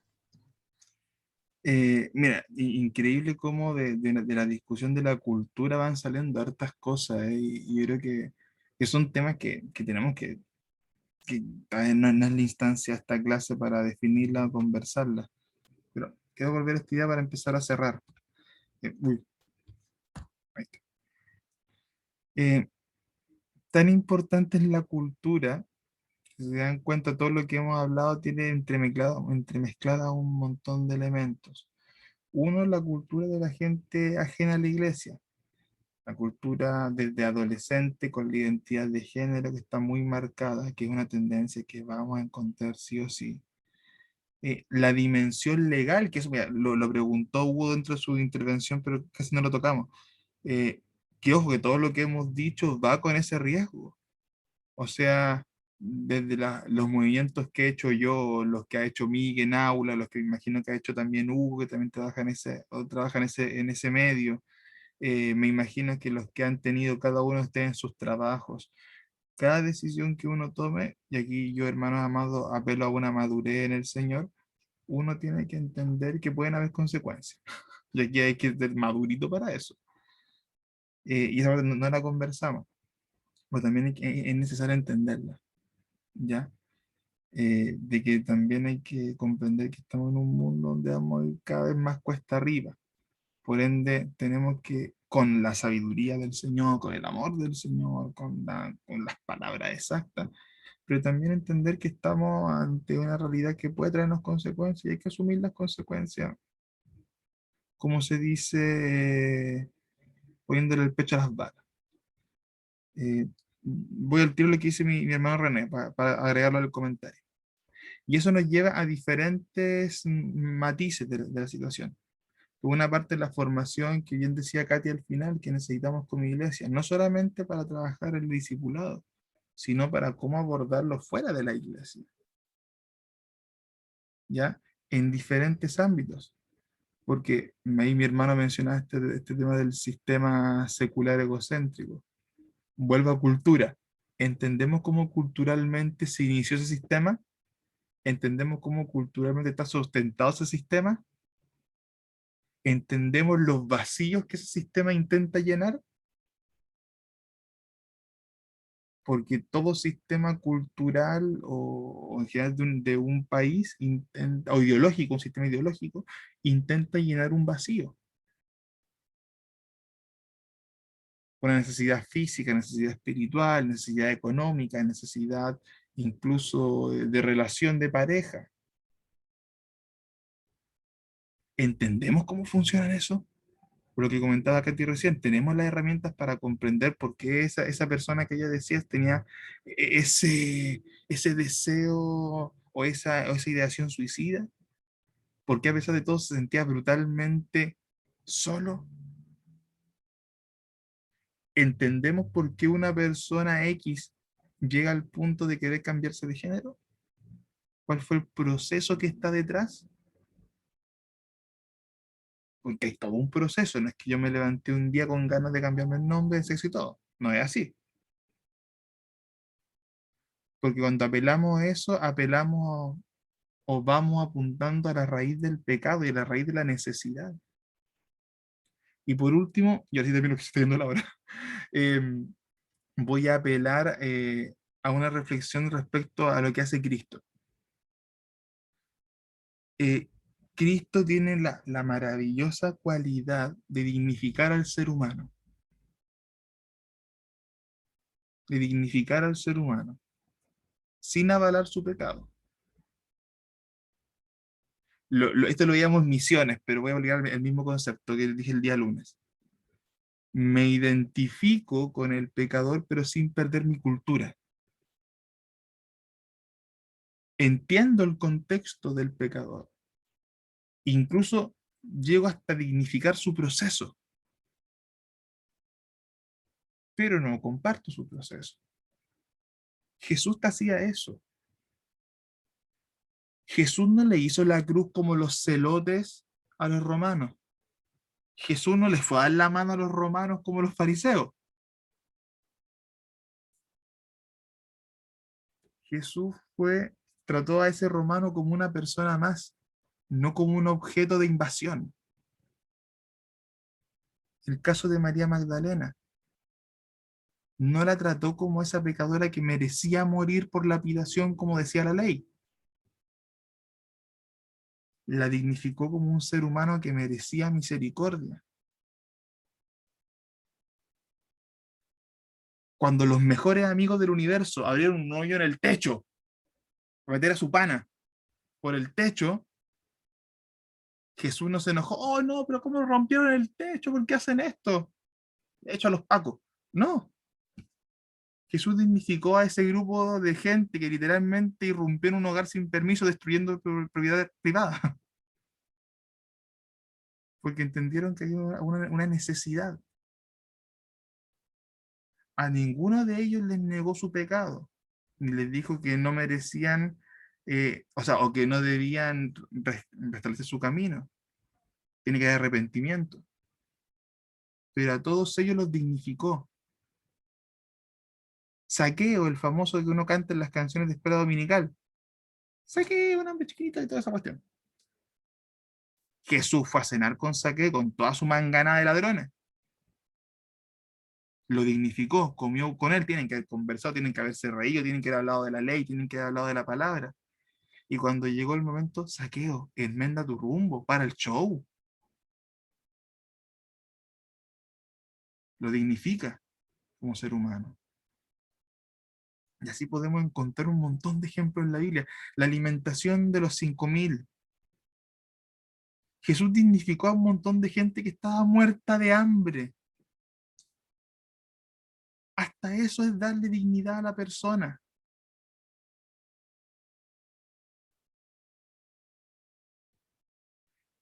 Mira, increíble cómo de la discusión de la cultura van saliendo hartas cosas, y yo creo que son temas que tenemos que no es la instancia esta clase para definirla o conversarla, pero quiero volver a esta idea para empezar a cerrar. Uy, ahí está. Tan importante es la cultura, si se dan cuenta, todo lo que hemos hablado tiene entremezclada un montón de elementos. Uno es la cultura de la gente ajena a la iglesia, la cultura desde adolescente con la identidad de género que está muy marcada, que es una tendencia que vamos a encontrar sí o sí. La dimensión legal, que eso mira, lo preguntó Hugo dentro de su intervención, pero casi no lo tocamos. Que ojo, que todo lo que hemos dicho va con ese riesgo. O sea, desde los movimientos que he hecho yo, los que ha hecho Miguel en aula, los que me imagino que ha hecho también Hugo, que también trabaja en ese medio, me imagino que los que han tenido cada uno de ustedes en sus trabajos, cada decisión que uno tome, y aquí yo, hermanos amados, apelo a una madurez en el Señor, uno tiene que entender que pueden haber consecuencias. Y aquí hay que ser madurito para eso. Y esa parte no la conversamos, pero también es necesario entenderla, ¿ya? De que también hay que comprender que estamos en un mundo donde vamos a ir cada vez más cuesta arriba. Por ende, tenemos que, con la sabiduría del Señor, con el amor del Señor, con las palabras exactas, pero también entender que estamos ante una realidad que puede traernos consecuencias y hay que asumir las consecuencias. Como se dice, poniéndole el pecho a las balas. Voy al tiro lo que dice mi hermano René, para agregarlo al comentario. Y eso nos lleva a diferentes matices de la situación. Por una parte, la formación que bien decía Katy al final, que necesitamos como iglesia, no solamente para trabajar el discipulado, sino para cómo abordarlo fuera de la iglesia, ¿ya? En diferentes ámbitos. Porque ahí mi hermano mencionaba este tema del sistema secular egocéntrico. Vuelvo a cultura. ¿Entendemos cómo culturalmente se inició ese sistema? ¿Entendemos cómo culturalmente está sustentado ese sistema? ¿Entendemos los vacíos que ese sistema intenta llenar? Porque todo sistema cultural o en general de un país o ideológico, un sistema ideológico, intenta llenar un vacío. Una necesidad física, necesidad espiritual, necesidad económica, necesidad incluso de relación de pareja. ¿Entendemos cómo funciona eso? Por lo que comentaba Katy recién, tenemos las herramientas para comprender por qué esa persona que ella decía tenía ese deseo o esa ideación suicida. ¿Por qué a pesar de todo se sentía brutalmente solo? ¿Entendemos por qué una persona X llega al punto de querer cambiarse de género? ¿Cuál fue el proceso que está detrás? Porque hay todo un proceso, no es que yo me levanté un día con ganas de cambiarme el nombre, de sexo y todo. No es así. Porque cuando apelamos a eso, apelamos o vamos apuntando a la raíz del pecado y a la raíz de la necesidad. Y por último, y así termino que se está yendo la hora, voy a apelar a una reflexión respecto a lo que hace Cristo. Cristo tiene la maravillosa cualidad de dignificar al ser humano. De dignificar al ser humano, sin avalar su pecado. Esto lo veíamos misiones, pero voy a obligar el mismo concepto que dije el día lunes. Me identifico con el pecador, pero sin perder mi cultura. Entiendo el contexto del pecador. Incluso llego hasta dignificar su proceso, pero no comparto su proceso. Jesús hacía eso. Jesús no le hizo la cruz como los celotes a los romanos. Jesús no les fue a dar la mano a los romanos como los fariseos. Jesús trató a ese romano como una persona más, no como un objeto de invasión. El caso de María Magdalena, no la trató como esa pecadora que merecía morir por lapidación, como decía la ley. La dignificó como un ser humano que merecía misericordia. Cuando los mejores amigos del universo abrieron un hoyo en el techo para meter a su pana por el techo, Jesús no se enojó. Oh, no, pero ¿cómo rompieron el techo? ¿Por qué hacen esto? De hecho, a los pacos. No. Jesús dignificó a ese grupo de gente que literalmente irrumpió en un hogar sin permiso, destruyendo propiedad privada. Porque entendieron que había una necesidad. A ninguno de ellos les negó su pecado, ni les dijo que no merecían, o que no debían restablecer su camino. Tiene que haber arrepentimiento. Pero a todos ellos los dignificó. Zaqueo, el famoso que uno canta en las canciones de escuela dominical. Zaqueo, un hombre chiquito y toda esa cuestión. Jesús fue a cenar con Zaqueo con toda su manganada de ladrones. Lo dignificó, comió con él, tienen que haber conversado, tienen que haberse reído, tienen que haber hablado de la ley, tienen que haber hablado de la palabra. Y cuando llegó el momento, Zaqueo, enmenda tu rumbo, para el show. Lo dignifica como ser humano. Y así podemos encontrar un montón de ejemplos en la Biblia. La alimentación de los 5.000. Jesús dignificó a un montón de gente que estaba muerta de hambre. Hasta eso es darle dignidad a la persona.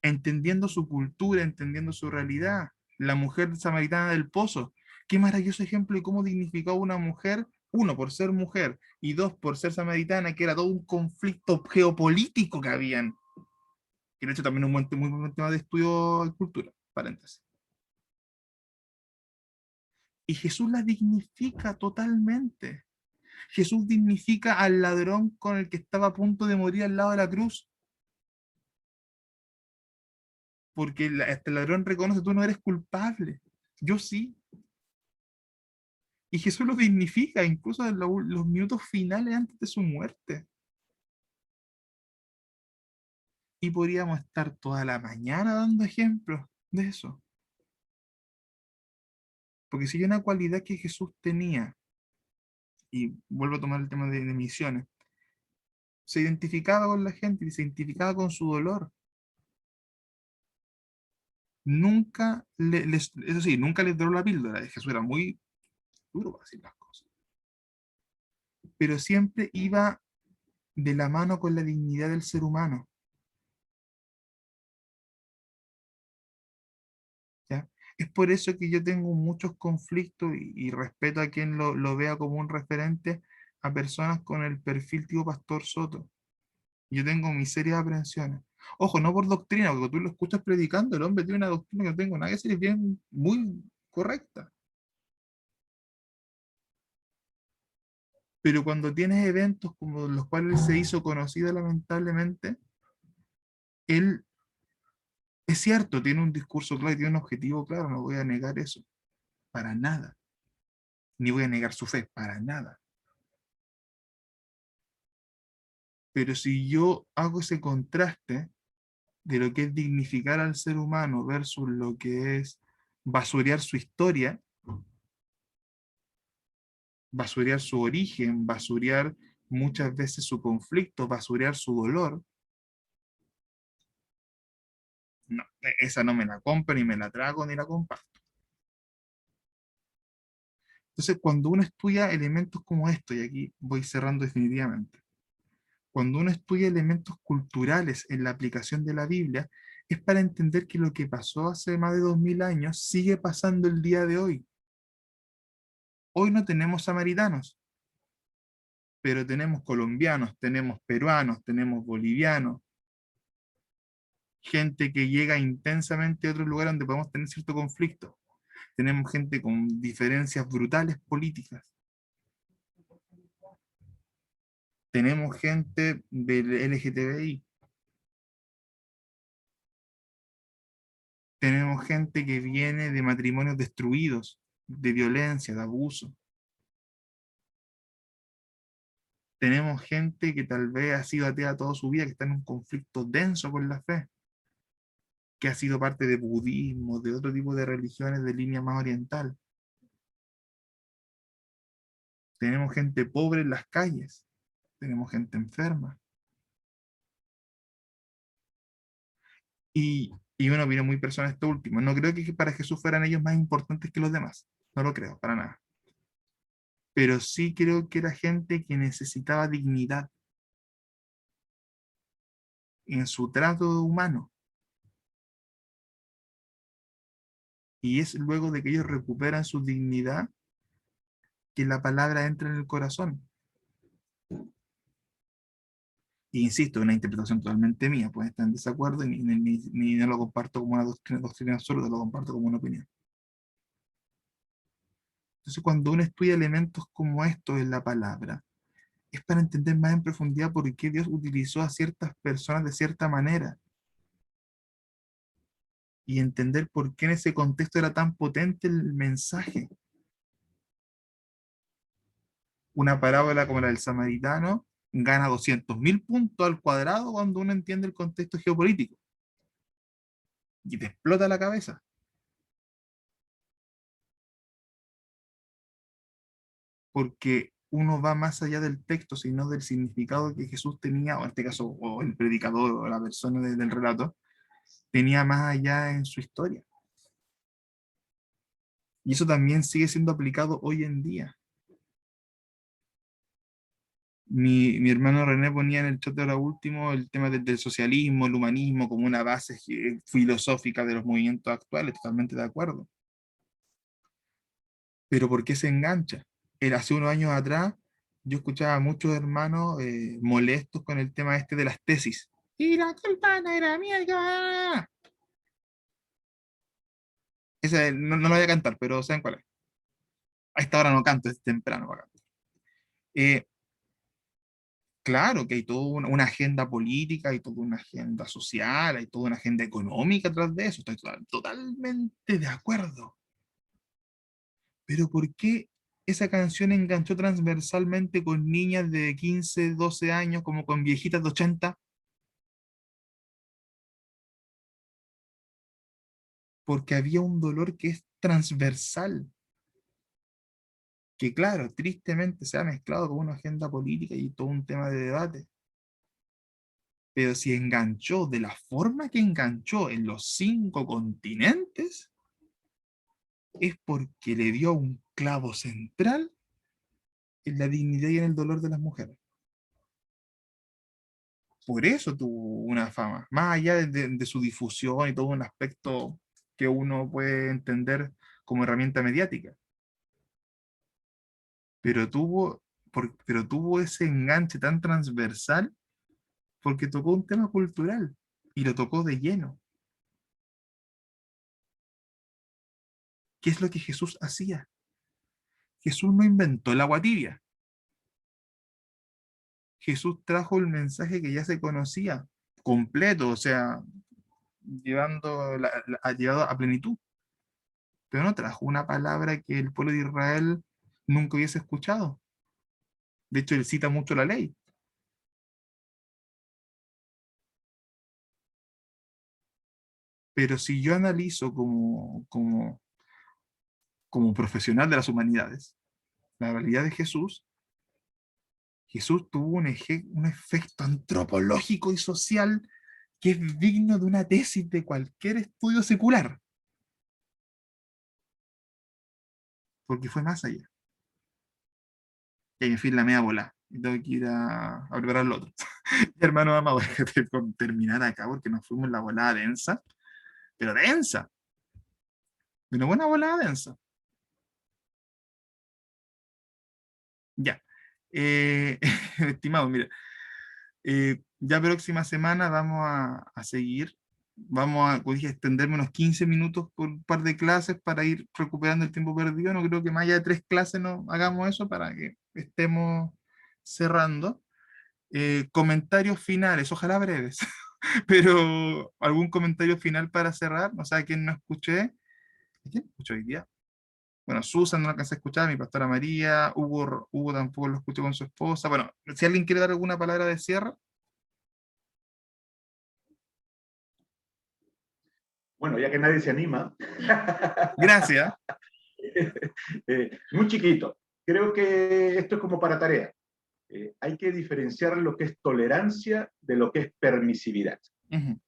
Entendiendo su cultura, entendiendo su realidad. La mujer samaritana del pozo. Qué maravilloso ejemplo de cómo dignificó a una mujer, uno, por ser mujer, y dos, por ser samaritana, que era todo un conflicto geopolítico que habían. Que de hecho también es un muy buen tema de estudio de cultura, paréntesis. Y Jesús la dignifica totalmente. Jesús dignifica al ladrón con el que estaba a punto de morir al lado de la cruz. Porque este ladrón reconoce: tú no eres culpable, yo sí. Y Jesús lo dignifica incluso en los minutos finales antes de su muerte. Y podríamos estar toda la mañana dando ejemplos de eso. Porque si hay una cualidad que Jesús tenía, y vuelvo a tomar el tema de misiones, se identificaba con la gente y se identificaba con su dolor. Nunca eso sí, nunca les dio la píldora. Jesús era muy duro para decir las cosas. Pero siempre iba de la mano con la dignidad del ser humano. ¿Ya? Es por eso que yo tengo muchos conflictos y respeto a quien lo vea como un referente a personas con el perfil tipo Pastor Soto. Yo tengo mis serias aprensiones. Ojo, no por doctrina, porque tú lo escuchas predicando, el hombre tiene una doctrina que no tengo nada que decir, es bien, muy correcta. Pero cuando tienes eventos como los cuales se hizo conocido lamentablemente, él, es cierto, tiene un discurso claro y tiene un objetivo claro, no voy a negar eso, para nada. Ni voy a negar su fe, para nada. Pero si yo hago ese contraste de lo que es dignificar al ser humano versus lo que es basurear su historia, basurear su origen, basurear muchas veces su conflicto, basurear su dolor, no, esa no me la compro, ni me la trago, ni la comparto. Entonces, cuando uno estudia elementos como esto, y aquí voy cerrando definitivamente, cuando uno estudia elementos culturales en la aplicación de la Biblia, es para entender que lo que pasó hace más de 2000 años sigue pasando el día de hoy. Hoy no tenemos samaritanos, pero tenemos colombianos, tenemos peruanos, tenemos bolivianos, gente que llega intensamente a otro lugar donde podemos tener cierto conflicto. Tenemos gente con diferencias brutales políticas. Tenemos gente del LGTBI. Tenemos gente que viene de matrimonios destruidos, de violencia, de abuso. Tenemos gente que tal vez ha sido atea toda su vida, que está en un conflicto denso con la fe, que ha sido parte de budismo, de otro tipo de religiones de línea más oriental. Tenemos gente pobre en las calles, tenemos gente enferma. Y una opinión muy personal esto último, no creo que para Jesús fueran ellos más importantes que los demás, no lo creo, para nada. Pero sí creo que era gente que necesitaba dignidad en su trato humano. Y es luego de que ellos recuperan su dignidad que la palabra entra en el corazón. Y insisto, es una interpretación totalmente mía, pueden estar en desacuerdo y ni no lo comparto como una doctrina absoluta, lo comparto como una opinión. Entonces, cuando uno estudia elementos como estos en la palabra, es para entender más en profundidad por qué Dios utilizó a ciertas personas de cierta manera. Y entender por qué en ese contexto era tan potente el mensaje. Una parábola como la del samaritano gana 200.000 puntos al cuadrado cuando uno entiende el contexto geopolítico. Y te explota la cabeza. Porque uno va más allá del texto, sino del significado que Jesús tenía, o en este caso, o el predicador, o la persona del relato, tenía más allá en su historia. Y eso también sigue siendo aplicado hoy en día. Mi hermano René ponía en el chat de ahora último el tema del socialismo, el humanismo, como una base filosófica de los movimientos actuales, totalmente de acuerdo. Pero ¿por qué se engancha? Hace unos años atrás, yo escuchaba a muchos hermanos molestos con el tema este de las tesis. Y la campana era mía. Esa, no lo voy a cantar, pero ¿saben cuál es? A esta hora no canto, es temprano para cantar. Claro que hay toda una agenda política, hay toda una agenda social, hay toda una agenda económica atrás de eso, estoy totalmente de acuerdo. Pero ¿por qué esa canción enganchó transversalmente con niñas de 15, 12 años, como con viejitas de 80? Porque había un dolor que es transversal, que claro, tristemente se ha mezclado con una agenda política y todo un tema de debate. Pero si enganchó de la forma que enganchó en los 5 continentes, es porque le dio un clavo central en la dignidad y en el dolor de las mujeres. Por eso tuvo una fama, más allá de su difusión y todo un aspecto que uno puede entender como herramienta mediática. Pero tuvo ese enganche tan transversal porque tocó un tema cultural y lo tocó de lleno. ¿Qué es lo que Jesús hacía? Jesús no inventó el agua tibia. Jesús trajo el mensaje que ya se conocía, completo, o sea, llevado a plenitud. Pero no trajo una palabra que el pueblo de Israel nunca hubiese escuchado. De hecho, él cita mucho la ley. Pero si yo analizo como profesional de las humanidades, la realidad de Jesús, Jesús tuvo un efecto antropológico y social que es digno de una tesis de cualquier estudio secular. Porque fue más allá. Y en fin, la media bola. Y tengo que ir a preparar lo otro. Hermano amado, déjate terminar acá porque nos fuimos en la volada densa. Pero densa. Una buena volada densa. Ya. Estimado, mira, ya próxima semana vamos a seguir. Vamos a, como dije, extenderme unos 15 minutos por un par de clases para ir recuperando el tiempo perdido. No creo que más allá de 3 clases no hagamos eso para que estemos cerrando. Comentarios finales, ojalá breves, pero algún comentario final para cerrar. No sé a quién no escuché. ¿A quién escuché hoy día? Bueno, Susan no la alcancé a escuchar, mi pastora María, Hugo tampoco lo escuché con su esposa. Bueno, si alguien quiere dar alguna palabra de cierre. Bueno, ya que nadie se anima. Gracias. Muy chiquito. Creo que esto es como para tarea. Hay que diferenciar lo que es tolerancia de lo que es permisividad.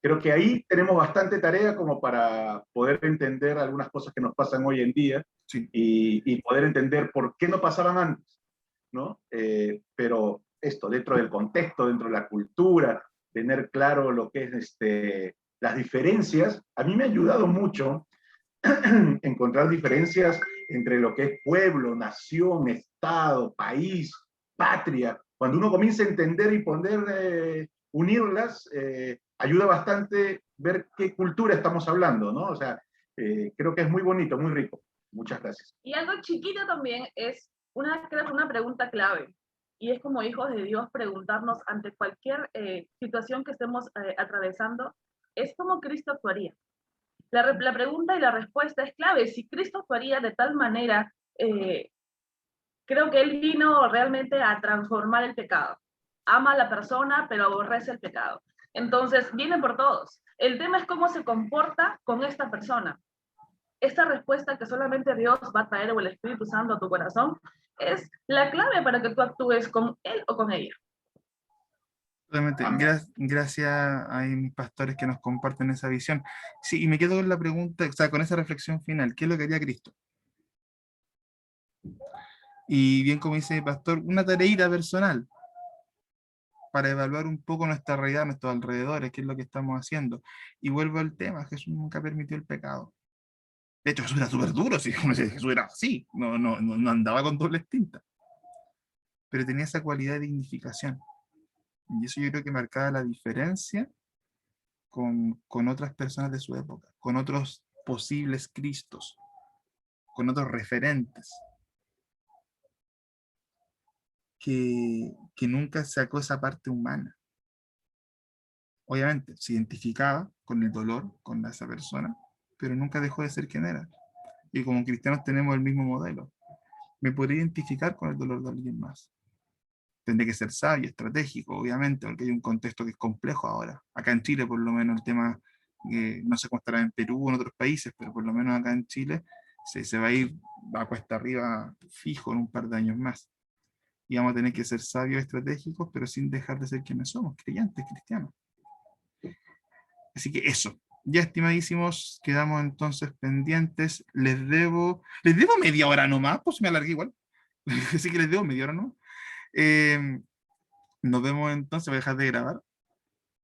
Creo que ahí tenemos bastante tarea como para poder entender algunas cosas que nos pasan hoy en día, sí, y poder entender por qué no pasaban antes, ¿no? Pero esto, dentro del contexto, dentro de la cultura, tener claro lo que es las diferencias, a mí me ha ayudado mucho encontrar diferencias entre lo que es pueblo, nación, estado, país, patria. Cuando uno comienza a entender y poder unirlas, ayuda bastante ver qué cultura estamos hablando, ¿no? O sea, creo que es muy bonito, muy rico. Muchas gracias. Y algo chiquito también es creo que una pregunta clave. Y es como hijos de Dios preguntarnos ante cualquier situación que estemos atravesando, es cómo Cristo actuaría. La pregunta y la respuesta es clave. Si Cristo actuaría de tal manera, creo que Él vino realmente a transformar el pecado. Ama a la persona, pero aborrece el pecado. Entonces, viene por todos. El tema es cómo se comporta con esta persona. Esta respuesta que solamente Dios va a traer o el Espíritu Santo a tu corazón es la clave para que tú actúes con él o con ella. Realmente, gracias a mis pastores que nos comparten esa visión. Sí, y me quedo con la pregunta, o sea, con esa reflexión final, ¿qué es lo que haría Cristo? Y bien como dice mi pastor, una tareita personal para evaluar un poco nuestra realidad, nuestros alrededores, qué es lo que estamos haciendo. Y vuelvo al tema, Jesús nunca permitió el pecado. De hecho, Jesús era súper duro, si Jesús era así, no andaba con dobles tintas. Pero tenía esa cualidad de dignificación. Y eso yo creo que marcaba la diferencia con otras personas de su época, con otros posibles Cristos, con otros referentes, que nunca sacó esa parte humana. Obviamente, se identificaba con el dolor, con esa persona, pero nunca dejó de ser quien era. Y como cristianos tenemos el mismo modelo. Me podría identificar con el dolor de alguien más. Tendré que ser sabio, estratégico, obviamente, porque hay un contexto que es complejo ahora. Acá en Chile, por lo menos, el tema, no sé cómo estará en Perú o en otros países, pero por lo menos acá en Chile se va a ir a cuesta arriba fijo en un par de años más. Y vamos a tener que ser sabios, estratégicos, pero sin dejar de ser quienes somos, creyentes, cristianos. Así que eso. Ya, estimadísimos, quedamos entonces pendientes. Les debo media hora nomás, pues me alargué igual. Así que les debo media hora nomás. Nos vemos entonces, voy a dejar de grabar.